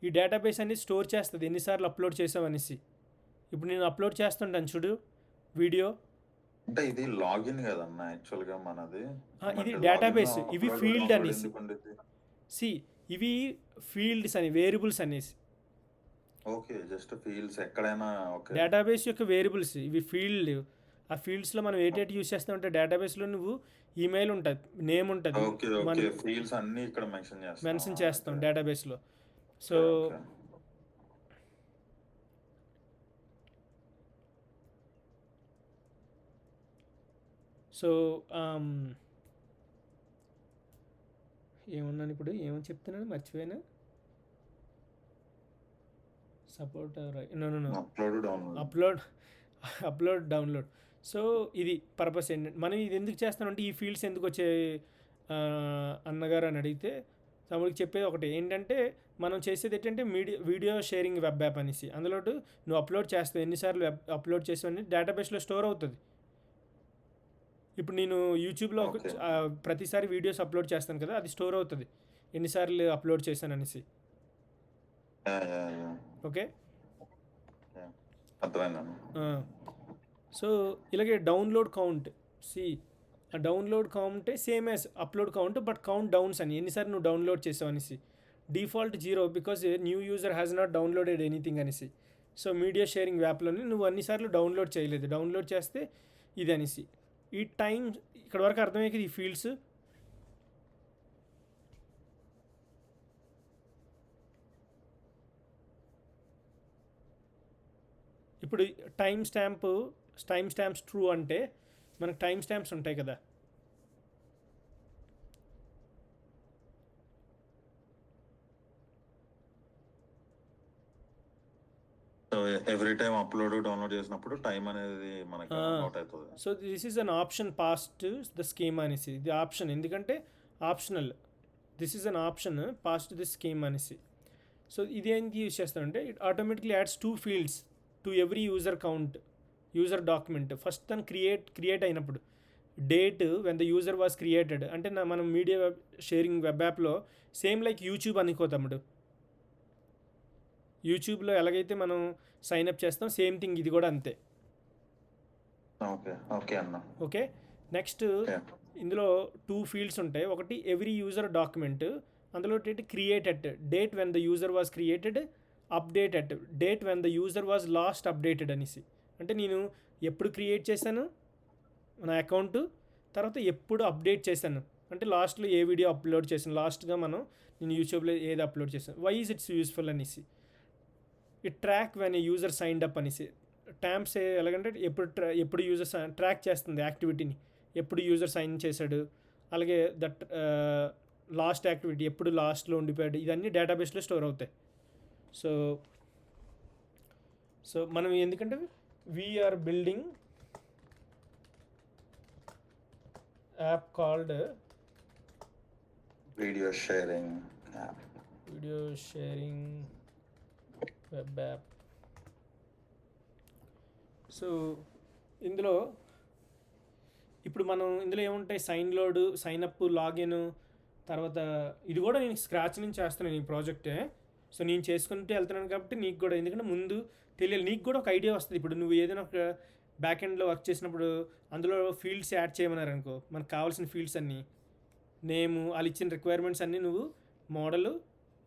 ఈ డేటాబేస్ అనేది స్టోర్ చేస్తుంది ఎన్నిసార్లు అప్లోడ్ చేసావు అనేసి. ఇప్పుడు నేను అప్లోడ్ చేస్తుంటాను చూడు వీడియో, అంటే ఇది లాగిన్ కదన్న యాక్చువల్గా మనది. ఇది అంటే డేటాబేస్, లాగిన్లో ఇవి అప్లోడ్ ఫీల్డ్ డౌన్లోడ్ అనేసి. ఎందుకు ఉండేది? సి ఇవి ఫీల్డ్స్ అని, వేరియబుల్స్ అనేసి. ఓకే, జస్ట్ ఫీల్డ్స్ ఎక్కడైనా. ఓకే. డేటాబేస్ యొక్క వేరియబుల్స్ ఇవి ఫీల్డ్. ఆ ఫీల్డ్స్లో మనం ఏటేటి యూజ్ చేస్తామంటే డేటాబేస్లో నువ్వు ఈమెయిల్ ఉంటుంది, నేమ్ ఉంటుంది, ఓకే. మనం ఓకే, ఫీల్డ్స్ అన్ని ఇక్కడ మెన్షన్ చేస్తాం. మెన్షన్ చేస్తాం ఓకే. డేటాబేస్లో. So okay. సో ఏమన్నాను ఇప్పుడు, ఏమని చెప్తున్నాను మర్చిపోయాను. Support upload download. Upload download. So ఇది పర్పస్ ఏంటంటే మనం ఇది ఎందుకు చేస్తామంటే ఈ ఫీల్డ్స్ ఎందుకు వచ్చాయి అన్నగారు అని అడిగితే తమ్ముడికి చెప్పేది ఒకటి ఏంటంటే మనం చేసేది ఏంటంటే వీడియో షేరింగ్ వెబ్ యాప్ అనేసి. అందులో నువ్వు అప్లోడ్ చేస్తావు ఎన్నిసార్లు అప్లోడ్ చేసావని డేటాబేస్లో స్టోర్ అవుతుంది. ఇప్పుడు నేను యూట్యూబ్లో ఓకే. ప్రతిసారి వీడియోస్ అప్లోడ్ చేస్తాను కదా, అది స్టోర్ అవుతుంది ఎన్నిసార్లు అప్లోడ్ చేశాను అనేసి. ఓకే, అర్థమైందన్న. సో ఇలాగే డౌన్లోడ్ కౌంట్. ఆ డౌన్లోడ్ కౌంటే same as upload count but count downs అని, ఎన్నిసార్లు నువ్వు డౌన్లోడ్ చేసావు అనేసి. Default 0 because new user has not downloaded anything అనేసి. సో మీడియా షేరింగ్ యాప్లోని నువ్వు అన్నిసార్లు డౌన్లోడ్ చేయలేదు, డౌన్లోడ్ చేస్తే ఇది అనేసి. ఈ టైం ఇక్కడ వరకు అర్థమయ్యేది ఈ ఫీల్డ్స్. ఇప్పుడు టైం స్టాంప్స్ ట్రూ అంటే మనకు టైం స్టాంప్స్ ఉంటాయి కదా, so every time upload download చేసినప్పుడు టైం అనేది మనకి నోట్ అవుతుంది. So this is an option past the scheme అనేసి. ఇది ఆప్షన్ ఎందుకంటే optional, this is an option past the scheme అనేసి. సో ఇది ఏంటి యూజ్ చేస్తానంటే it automatically ads 2 fields to every user count user document. First తను create అయినప్పుడు date when the user was created అంటే మనం మీడియా షేరింగ్ వెబ్ యాప్లో same like YouTube అనుకో తమ్ముడు. యూట్యూబ్లో ఎలాగైతే మనం సైన్అప్ చేస్తాం సేమ్ థింగ్ ఇది కూడా అంతే. ఓకే. ఓకే అన్న. ఓకే, నెక్స్ట్ ఇందులో 2 ఫీల్డ్స్ ఉంటాయి. ఒకటి ఎవ్రీ యూజర్ డాక్యుమెంట్, అందులో created date when the user was created, updated date when the user was last updated అనేసి. అంటే నేను ఎప్పుడు క్రియేట్ చేశాను నా అకౌంట్, తర్వాత ఎప్పుడు అప్డేట్ చేశాను అంటే లాస్ట్లో ఏ వీడియో అప్లోడ్ చేశాను, లాస్ట్గా నేను యూట్యూబ్లో ఏది అప్లోడ్ చేశాను. వై ఈజ్ ఇట్స్ యూస్ఫుల్ అనేసి. It track when a user signed up అనేసి. ట్యాంప్స్ ఎలాగంటే ఎప్పుడు యూజర్ ట్రాక్ చేస్తుంది యాక్టివిటీని, ఎప్పుడు యూజర్ సైన్ చేశాడు. అలాగే దట్ లాస్ట్ యాక్టివిటీ ఎప్పుడు లాస్ట్లో ఉండిపోయాడు, ఇవన్నీ డేటాబేస్లో స్టోర్ అవుతాయి. సో సో మనం ఎందుకంటే we're building app called video sharing video sharing web app. So ఇందులో ఇప్పుడు మనం ఇందులో ఏముంటాయి, sign load, sign up, login, తర్వాత ఇది కూడా నేను స్క్రాచ్ నుంచి చేస్తున్నాను ఈ ప్రాజెక్టే. సో నేను చేసుకుంటూ వెళ్తున్నాను కాబట్టి నీకు కూడా, ఎందుకంటే ముందు తెలియాలి, నీకు కూడా ఒక ఐడియా వస్తుంది. ఇప్పుడు నువ్వు ఏదైనా ఒక బ్యాక్ ఎండ్లో వర్క్ చేసినప్పుడు అందులో ఫీల్డ్స్ యాడ్ చేయమన్నారు అనుకో, మనకు కావాల్సిన ఫీల్డ్స్ అన్నీ, నేము, వాళ్ళు ఇచ్చిన రిక్వైర్మెంట్స్ అన్నీ నువ్వు మోడల్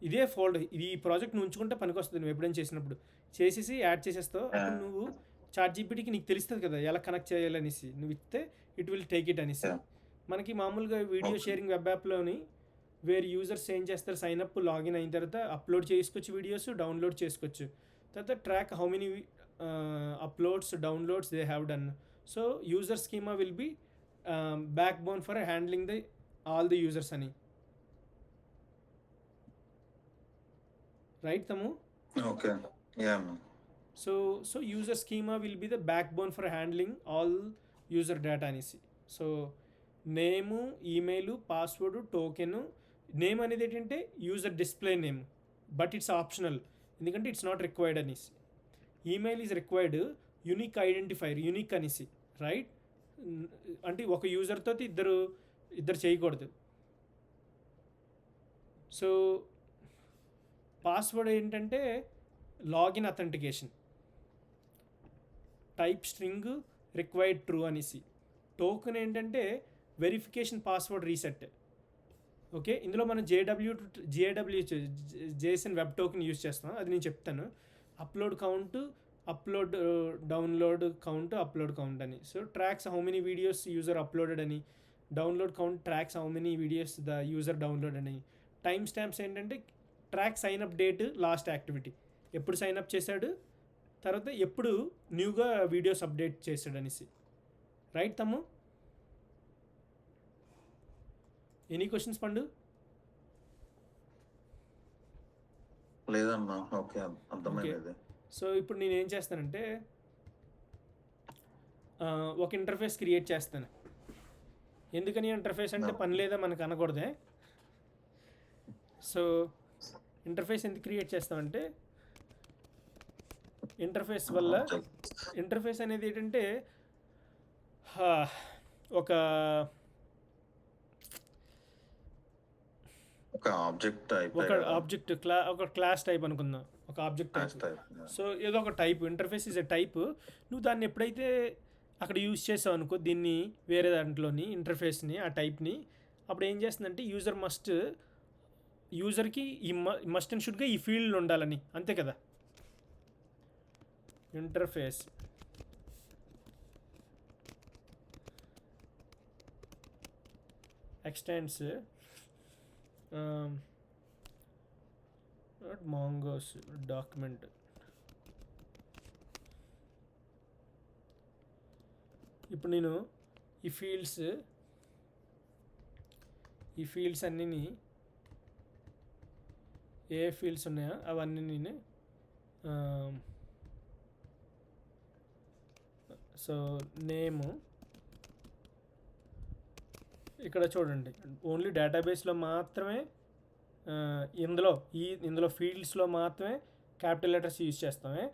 ఇదే ఫోల్డర్, ఇది ఈ ప్రాజెక్ట్ నువ్వు ఉంచుకుంటే పనికొస్తుంది. నువ్వు ఎప్పుడైనా చేసినప్పుడు చేసేసి యాడ్ చేసేస్తావు. అప్పుడు నువ్వు చాట్ జీపీటీకి నీకు తెలుస్తుంది కదా ఎలా కనెక్ట్ చేయాలనేసి, నువ్వు ఇస్తే ఇట్ విల్ టేక్ ఇట్ అనేసి. మనకి మామూలుగా వీడియో షేరింగ్ వెబ్ యాప్లోని వేరే యూజర్స్ ఏం చేస్తారు, సైన్ అప్, లాగిన్ అయిన తర్వాత అప్లోడ్ చేసుకోవచ్చు వీడియోస్, డౌన్లోడ్ చేసుకోవచ్చు. తర్వాత track how many uploads, downloads they have done. So user schema will be backbone for handling the all the users అని. Right తమ్ము? Okay. Yeah. So user schema will be the backbone for handling all user data అనేసి. So name, email, password, token. Name అనేది ఏంటంటే user display name, but it's optional ఎందుకంటే it's not required అనేసి. Email is required, unique identifier, unique అనేసి, right? అంటే ఒక యూజర్తో ఇద్దరు చేయకూడదు. సో పాస్వర్డ్ ఏంటంటే login authentication, type string required true అనేసి. టోకెన్ ఏంటంటే వెరిఫికేషన్ పాస్వర్డ్ రీసెట్. ఓకే, ఇందులో మనం JW JSON web token use చేస్తాం, అది నేను చెప్తాను. Upload count, upload download count, upload count అని. So tracks how many videos user uploaded అని. Download count tracks how many videos the user download అని. Timestamps ఏంటంటే track sign up date, last activity, ఎప్పుడు sign up చేశాడు, తర్వాత ఎప్పుడు న్యూగా videos update చేశాడు అనేసి. రైట్ తమ్ము? ఎనీ క్వశ్చన్స్ పండు? లేదన్నా. ఓకే, అర్థమైంది. సో ఇప్పుడు నేను ఏం చేస్తానంటే ఒక ఇంటర్ఫేస్ క్రియేట్ చేస్తాను. ఎందుకని ఇంటర్ఫేస్ అంటే పని లేదా మనకు అనకూడదే. సో ఇంటర్ఫేస్ ఎందుకు క్రియేట్ చేస్తామంటే ఇంటర్ఫేస్ వల్ల, ఇంటర్ఫేస్ అనేది ఏంటంటే ఒక ఆబ్జెక్ట్ ఒక క్లాస్ టైప్ అనుకుందాం, ఒక ఆబ్జెక్ట్ టైప్. సో ఏదో ఒక type, interface is a type. నువ్వు దాన్ని ఎప్పుడైతే అక్కడ యూజ్ చేసావు అనుకో, దీన్ని వేరే దాంట్లోని ఇంటర్ఫేస్ని, ఆ టైప్ని, అప్పుడు ఏం చేస్తుందంటే యూజర్కి ఈ మస్ట్ అండ్ షుడ్గా ఈ ఫీల్డ్ ఉండాలని, అంతే కదా. Interface extends not mongoose document. ఇప్పుడు నేను ఈ ఫీల్డ్స్ అన్నీ, ఏ ఫీల్డ్స్ ఉన్నాయో అవన్నీ నేను సో నేము ఇక్కడ చూడండి, ఓన్లీ డేటాబేస్లో మాత్రమే, ఇందులో ఫీల్డ్స్లో మాత్రమే క్యాపిటల్ లెటర్స్ యూజ్ చేస్తామే.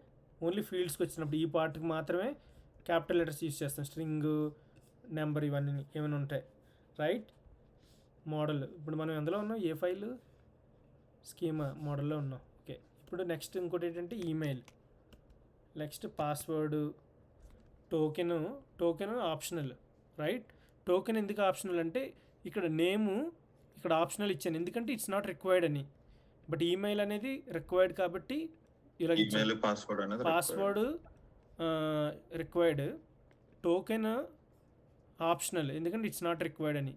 ఓన్లీ ఫీల్డ్స్కి వచ్చినప్పుడు ఈ పార్ట్కి మాత్రమే క్యాపిటల్ లెటర్స్ యూజ్ చేస్తాం. స్ట్రింగ్, నెంబర్, ఇవన్నీ ఏమైనా ఉంటాయి, రైట్? మోడల్ ఇప్పుడు మనం ఎందులో ఉన్నాం, ఏ ఫైల్, స్కీమా మోడల్లో ఉన్నాం. ఓకే, ఇప్పుడు నెక్స్ట్ ఇంకోటి ఏంటంటే email, next password, token optional, right? Token ఎందుకు ఆప్షనల్ అంటే ఇక్కడ నేము ఇక్కడ ఆప్షనల్ ఇచ్చాను ఎందుకంటే ఇట్స్ నాట్ రిక్వైర్డ్ అని. బట్ ఈమెయిల్ అనేది రిక్వైర్డ్ కాబట్టి ఇలా ఇచ్చాను. పాస్వర్డ్ రిక్వైర్డ్, టోకెన్ ఆప్షనల్ ఎందుకంటే ఇట్స్ నాట్ రిక్వైర్డ్ అని.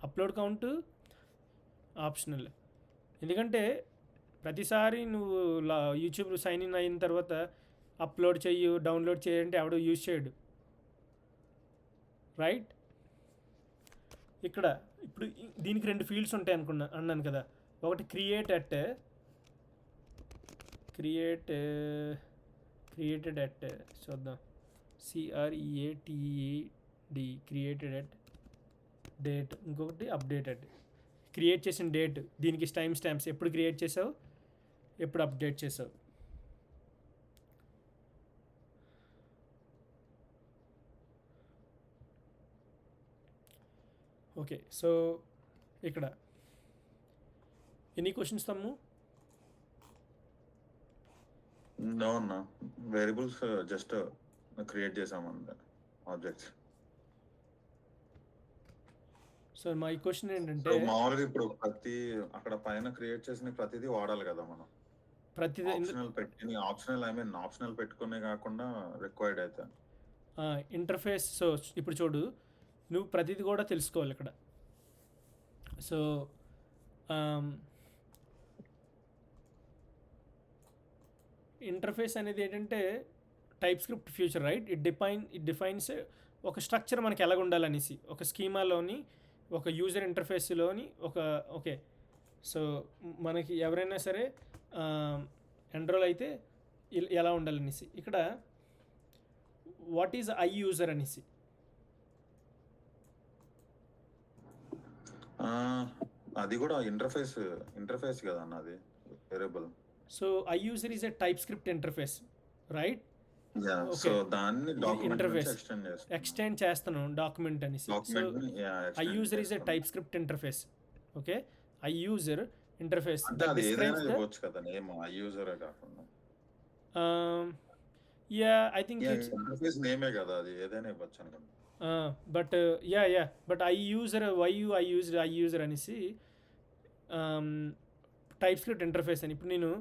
అప్లోడ్ కౌంట్ ఆప్షనల్ ఎందుకంటే ప్రతిసారి నువ్వు యూట్యూబ్ సైన్ ఇన్ అయిన తర్వాత అప్లోడ్ చెయ్యి, డౌన్లోడ్ చేయంటే ఎవడో యూజ్ చేయడు, రైట్? ఇక్కడ ఇప్పుడు దీనికి 2 ఫీల్డ్స్ ఉంటాయి అన్నాను కదా. ఒకటి క్రియేట్ క్రియేటెడ్ అట్ చూద్దాం, క్రియేటెడ్ అట్ డేట్, ఇంకొకటి అప్డేటెడ్. క్రియేట్ చేసిన డేట్, దీనికి టైం స్టాంప్స్, ఎప్పుడు క్రియేట్ చేసావు, ఎప్పుడు అప్డేట్ చేసావు. ఓకే, సో ఇక్కడ ఎనీ క్వశ్చన్స్ తమ్ము? నో అన్న, వేరియబుల్స్ జస్ట్ క్రియేట్ చేసామన్న ఆబ్జెక్ట్స్. సో మై క్వశ్చన్ ఏంటంటే, మామూలుగా ఇప్పుడు అక్కడ పైన క్రియేట్ చేసిన ప్రతిదీ వాడాలి కదా మనం. ప్రతిదీ ఆప్షనల్ పెట్టుకునే కాకుండా రిక్వైర్డ్ అయితే ఇంటర్ఫేస్. సో ఇప్పుడు చూడు, నువ్వు ప్రతిదీ కూడా తెలుసుకోవాలి ఇక్కడ. సో ఇంటర్ఫేస్ అనేది ఏంటంటే type script future, right? It defines ఒక స్ట్రక్చర్ మనకి ఎలాగ ఉండాలనేసి, ఒక స్కీమాలోని, ఒక యూజర్ ఇంటర్ఫేస్లోని ఓకే. సో మనకి ఎవరైనా సరే ఎన్రోల్ అయితే ఎలా ఉండాలనేసి, ఇక్కడ వాట్ ఈజ్ ఐ యూజర్ అనేసి. అది కూడా ఇంటర్ఫేస్ కదా అన్న, అది variable. So I user is a type script interface, right? So దాన్ని ఇంటర్ఫేస్ ఎక్స్టెండ్ చేస్తాను డాక్యుమెంట్ అనేసి. So I user is a type script interface. Okay, I user interface I think but but I user అనేసి type script interface అని. ఇప్పుడు నేను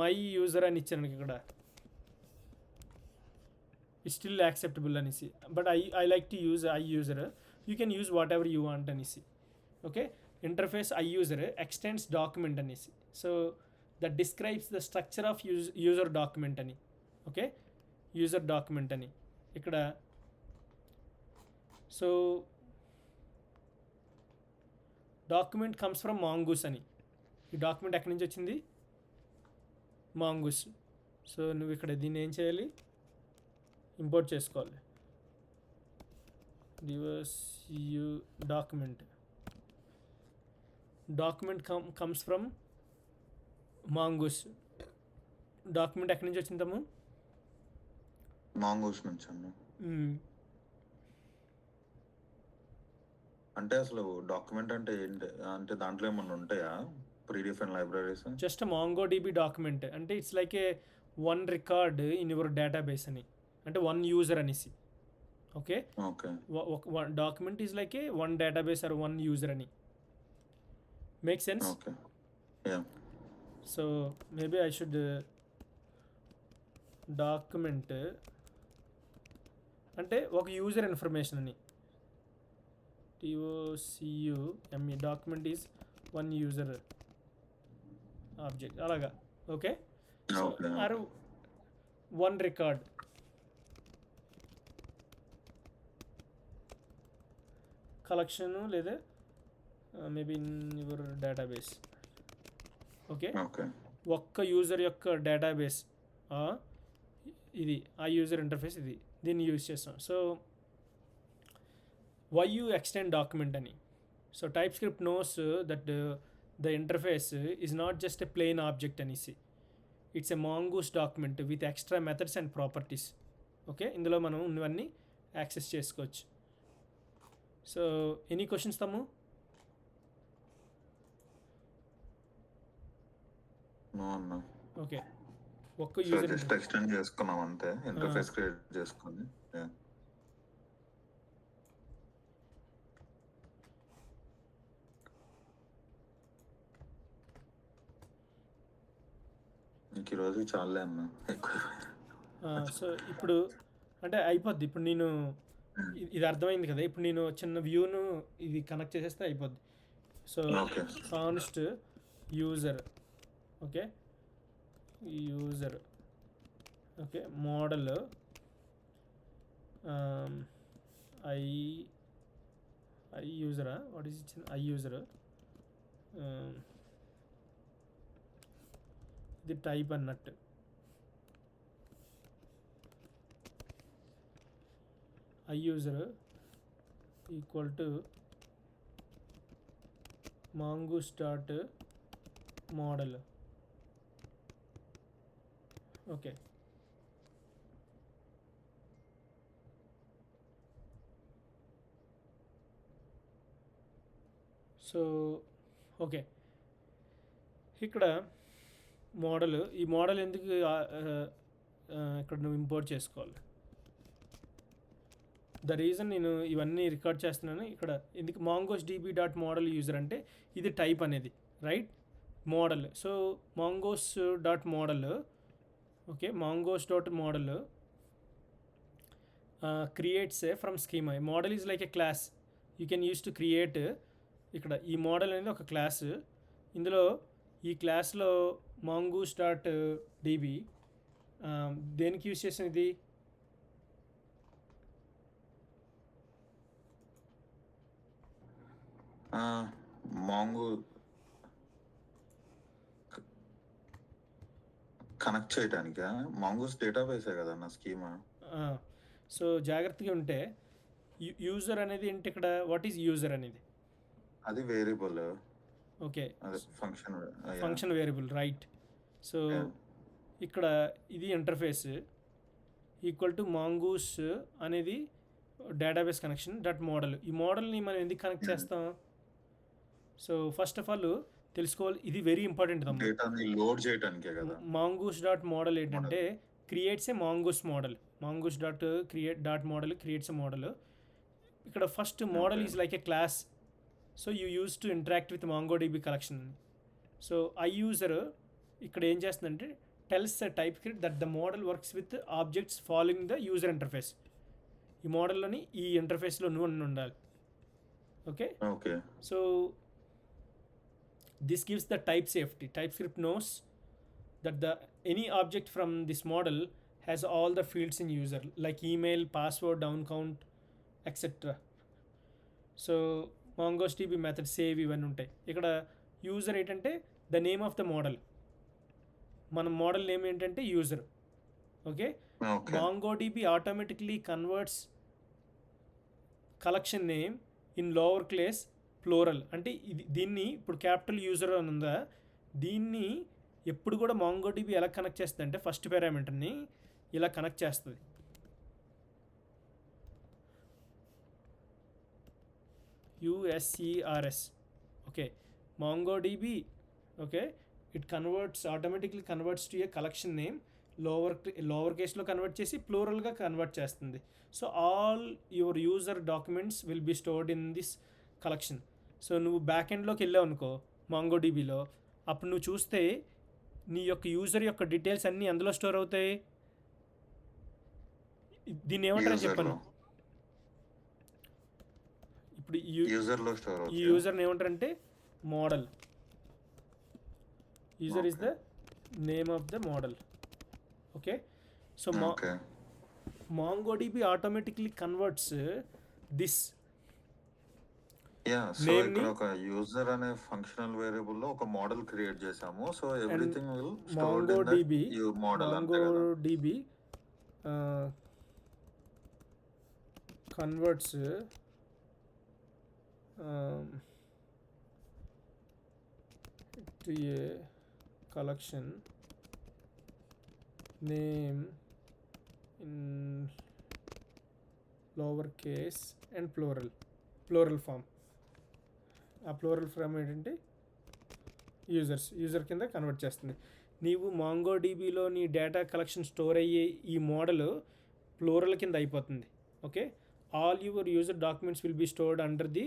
my user అని ఇచ్చాను ఇక్కడ, స్టిల్ యాక్సెప్టబుల్ అనేసి. But I like to use I user, you can use what ever you want అనేసి. Okay, interface I user extends document అనేసి. So that describes the structure of user document అని. Okay, user document అని ఇక్కడ. So document comes from mongoose అని. ఈ document ఎక్కడి నుంచి వచ్చింది? మాంగూస్. సో నువ్వు ఇక్కడ దీన్ని ఏం చేయాలి? ఇంపోర్ట్ చేసుకోవాలి. Document comes from mongoose. Document ఎక్కడి నుంచి వచ్చిందాము? మాంగూస్ నుంచి. అంటే అసలు డాక్యుమెంట్ అంటే ఏంటి? అంటే దాంట్లో ఏమన్నా ఉంటాయా predefine libraries? Just MongoDB document అంటే it's like a one record in your database అని, అంటే వన్ యూజర్ అనేసి. Okay, document is like a one database or one user అని. Make sense? So maybe I should document అంటే ఒక user information అని. TOCUME document is one user object అలాగా. Okay, or one record. Collection లేదా maybe in your database. Okay, ఒక్క user యొక్క database ఇది, ఆ యూజర్ ఇంటర్ఫేస్ ఇది, దీన్ని యూజ్ చేస్తాం. So why you extend document ani. So TypeScript knows that the interface is not just a plain object అనేసి, it's a mongoose document with extra methods and properties. Okay, ఇందులో మనం ఉన్నవన్నీ access చేసుకోవచ్చు. So any questions తమ్ము? Okay, ఒక్క user extend చేసుకున్నాం అంతే, interface create చేసుకొని. ఈరోజు చాలే అన్న ఎక్కువ. సో ఇప్పుడు అంటే అయిపోద్ది. ఇప్పుడు నేను ఇది అర్థమైంది కదా. ఇప్పుడు నేను చిన్న వ్యూను ఇది కనెక్ట్ చేసేస్తే అయిపోద్ది. So const user, okay, user, okay, model I యూజరా వాట్ ఈస్ ఇచ్చింది ఐ యూజర్, ఇది టైప్ అన్నట్టు. I user equal to Mongoose dot model. Okay, so okay ఇక్కడ మోడల్, ఈ మోడల్ ఎందుకు ఇక్కడ నువ్వు ఇంపోర్ట్ చేసుకోవాలి? ద రీజన్ నేను ఇవన్నీ రికార్డ్ చేస్తున్నాను ఇక్కడ ఎందుకు mongoose DB dot model user అంటే ఇది టైప్ అనేది, right? Model. So mongoose dot model, okay, mongoose dot model creates from schema. Model is like a class you can use to create. ఇక్కడ ఈ మోడల్ అనేది ఒక క్లాస్, ఇందులో ఈ క్లాస్లో మాంగూస్ డాట్ డీబీ దేనికి యూస్ చేసిన ఇది? మాంగో కనెక్ట్ చేయడానికి మాంగోస్ డేటాబేసే కదా నా స్కీమా. సో జాగ్రత్తగా ఉంటే యూజర్ అనేది ఏంటి ఇక్కడ? వాట్ ఈజ్ యూజర్ అనేది? అది వేరియబుల్. ఓకే, అదే function. Function variable, right? So ఇక్కడ ఇది ఇంటర్ఫేస్ ఈక్వల్ టు మాంగూస్ అనేది డేటాబేస్ కనెక్షన్ డాట్ మోడల్. ఈ మోడల్ని మనం ఎందుకు కనెక్ట్ చేస్తాం? సో ఫస్ట్ ఆఫ్ ఆల్ తెలుసుకోవాలి, ఇది వెరీ ఇంపార్టెంట్. డేటాని లోడ్ చేయడానికే కదా. మాంగూస్ డాట్ మోడల్ ఏంటంటే creates a Mongoose model. Mongoose dot create dot model creates a model. ఇక్కడ first model is like a class, so you use to interact with MongoDB collection. So I user ఇక్కడ ఏం చేస్తుందంటే tells TypeScript that the model works with objects following the user interface. ఈ మోడల్లోని ఈ ఇంటర్ఫేస్లో నువ్వు ఉండాలి. Okay, okay. So this gives the type safety. TypeScript knows that the any object from this model has all the fields in user like email, password, down count, etc. So MongoDB method save ఇవన్నీ ఉంటాయి. ఇక్కడ user ఏంటంటే the name of the model, మన model name ఏంటంటే user. Okay, MongoDB automatically converts collection name in lower case plural. అంటే ఇది దీన్ని ఇప్పుడు క్యాపిటల్ యూజర్ అని ఉందా, దీన్ని ఎప్పుడు కూడా MongoDB ఎలా కనెక్ట్ చేస్తుంది అంటే ఫస్ట్ పారామీటర్ని ఇలా కనెక్ట్ చేస్తుంది. USERS. Okay, MongoDB, okay, it converts automatically converts to a collection name. Lower కేస్లో కన్వర్ట్ చేసి ప్లూరల్గా కన్వర్ట్ చేస్తుంది. So all your user documents will be stored in this collection. So నువ్వు బ్యాక్ ఎండ్లోకి వెళ్ళావు అనుకో MongoDBలో, అప్పుడు నువ్వు చూస్తే నీ యొక్క యూజర్ యొక్క డీటెయిల్స్ అన్నీ అందులో స్టోర్ అవుతాయి. దీన్ని ఏమంటారని చెప్పాను ఇప్పుడు, ఈ యూజర్ని ఏమంటారంటే model. User is the name of the model. Okay, so MongoDB automatically converts this so ఇక్కడ ఒక యూజర్ అనే ఫంక్షనల్ వేరియబుల్ లో ఒక మోడల్ క్రియేట్ చేసాము. So everything will stored in that model. MongoDB converts to a collection name in lower case and plural form. ఆ plural form ఏంటంటే user కింద convert చేస్తుంది. నీవు MongoDBలో నీ డేటా కలెక్షన్ స్టోర్ అయ్యే ఈ మోడల్ ప్లోరల్ కింద అయిపోతుంది. Okay, all your user documents will be stored under the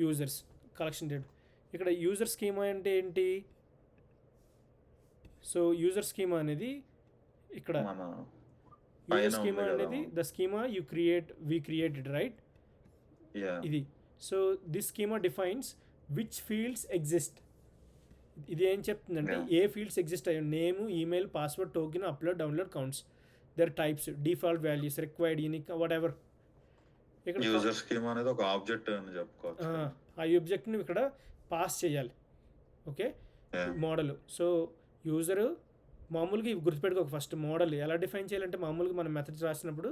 users collection data. ఇక్కడ యూజర్ స్కీమా అంటే ఏంటి? సో యూజర్ స్కీమా అనేది ఇక్కడ యూజర్ స్కీమా అనేది the schema we created, right? ఇది. So this schema defines which fields exist. ఇది ఏం చెప్తుందంటే ఏ ఫీల్డ్స్ ఎగ్జిస్ట్ అయ్యాయి, name, email, password, token, upload, download, counts, their types, default values, required, unique, whatever. ఇక్కడ user schema అనేది ఒక object అని చెప్పుకోవచ్చు. ఆ ఆబ్జెక్ట్ని ఇక్కడ పాస్ చేయాలి. Okay, Yeah. Model. So user మామూలుగా ఇవి గుర్తుపెట్టుకో, ఫస్ట్ మోడల్ ఎలా డిఫైన్ చేయాలంటే మామూలుగా మనం మెథడ్స్ రాసినప్పుడు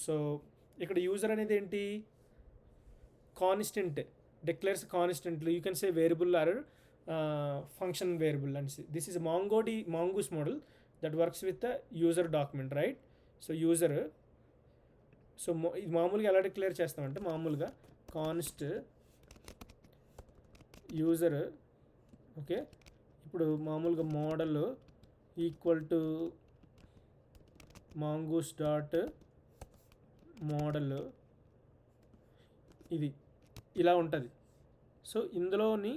సో ఇక్కడ యూజర్ అనేది ఏంటి, కాన్స్టెంట్ డిక్లేర్స్ కాన్స్టెంట్లు, you can say variable or function variable and this is Mongoose model that works with the user document, right? So user, so ఇది మామూలుగా ఎలా డిక్లేర్ చేస్తామంటే మామూలుగా కాన్స్ట్ యూజర్. ఓకే, ఇప్పుడు మామూలుగా model equal to Mongoose dot model, ఇది ఇలా ఉంటుంది. సో ఇందులోని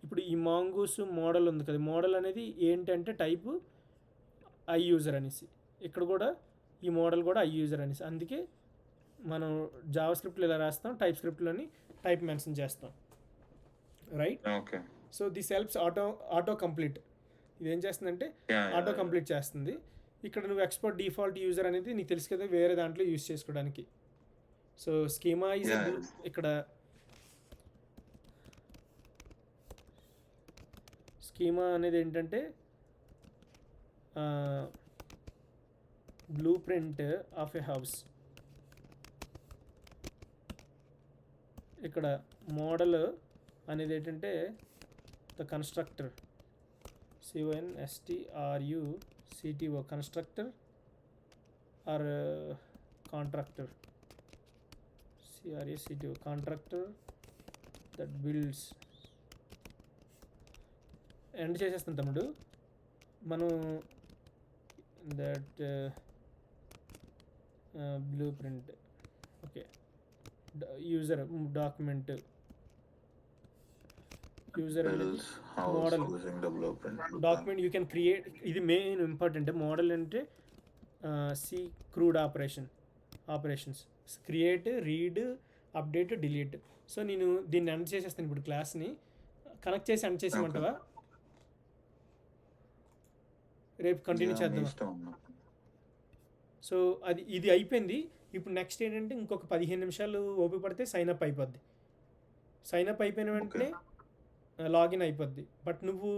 ఇప్పుడు ఈ మాంగూస్ మోడల్ ఉంది కదా, మోడల్ అనేది ఏంటంటే టైపు ఐ యూజర్ అనేసి, ఇక్కడ కూడా ఈ మోడల్ కూడా ఐ యూజర్ అనేసి, అందుకే మనం జావా స్క్రిప్ట్లో ఇలా రాస్తాం, టైప్ స్క్రిప్ట్లోని టైప్ మెన్షన్ చేస్తాం, right? Okay. So this helps auto complete. ఇది ఏం చేస్తుందంటే ఆటో కంప్లీట్ చేస్తుంది. ఇక్కడ నువ్వు ఎక్స్పోర్ట్ డిఫాల్ట్ యూజర్ అనేది నీకు తెలుసు కదా, వేరే దాంట్లో యూజ్ చేసుకోవడానికి. సో స్కీమా ఈజ్ ఇక్కడ స్కీమా అనేది ఏంటంటే blueprint of a house. ఇక్కడ మోడల్ అనేది ఏంటంటే the constructor, CONSTRUCTO, constructor or contractor, CRACTO, contractor that builds. End చేసేస్తాం తమ్ముడు మనం that blueprint. Okay, user document, user model document you can create. ఇది మెయిన్ ఇంపార్టెంట్. మోడల్ అంటే see CRUD operations, create, read, update, delete. So నేను దీన్ని end చేసేస్తాను ఇప్పుడు, క్లాస్ని connect చేసి ఎండ్ చేసేమంటావా? రేపు కంటిన్యూ చేద్దాం. సో ఇది అయిపోయింది. ఇప్పుడు నెక్స్ట్ ఏంటంటే ఇంకొక 15 నిమిషాలు ఓపిక పడితే సైన్ అప్ అయిపోద్ది. సైన్ అప్ అయిపోయిన వెంటనే లాగిన్ అయిపోద్ది. బట్ నువ్వు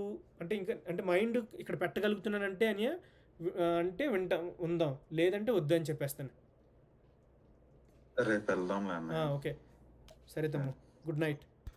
అంటే మైండ్ ఇక్కడ పెట్టగలుగుతున్నానంటే అంటే ఉందాం, లేదంటే వద్దు అని చెప్పేస్తాను. రేపు వెళ్దాం. ఓకే, సరే తమ్ముడు, గుడ్ నైట్.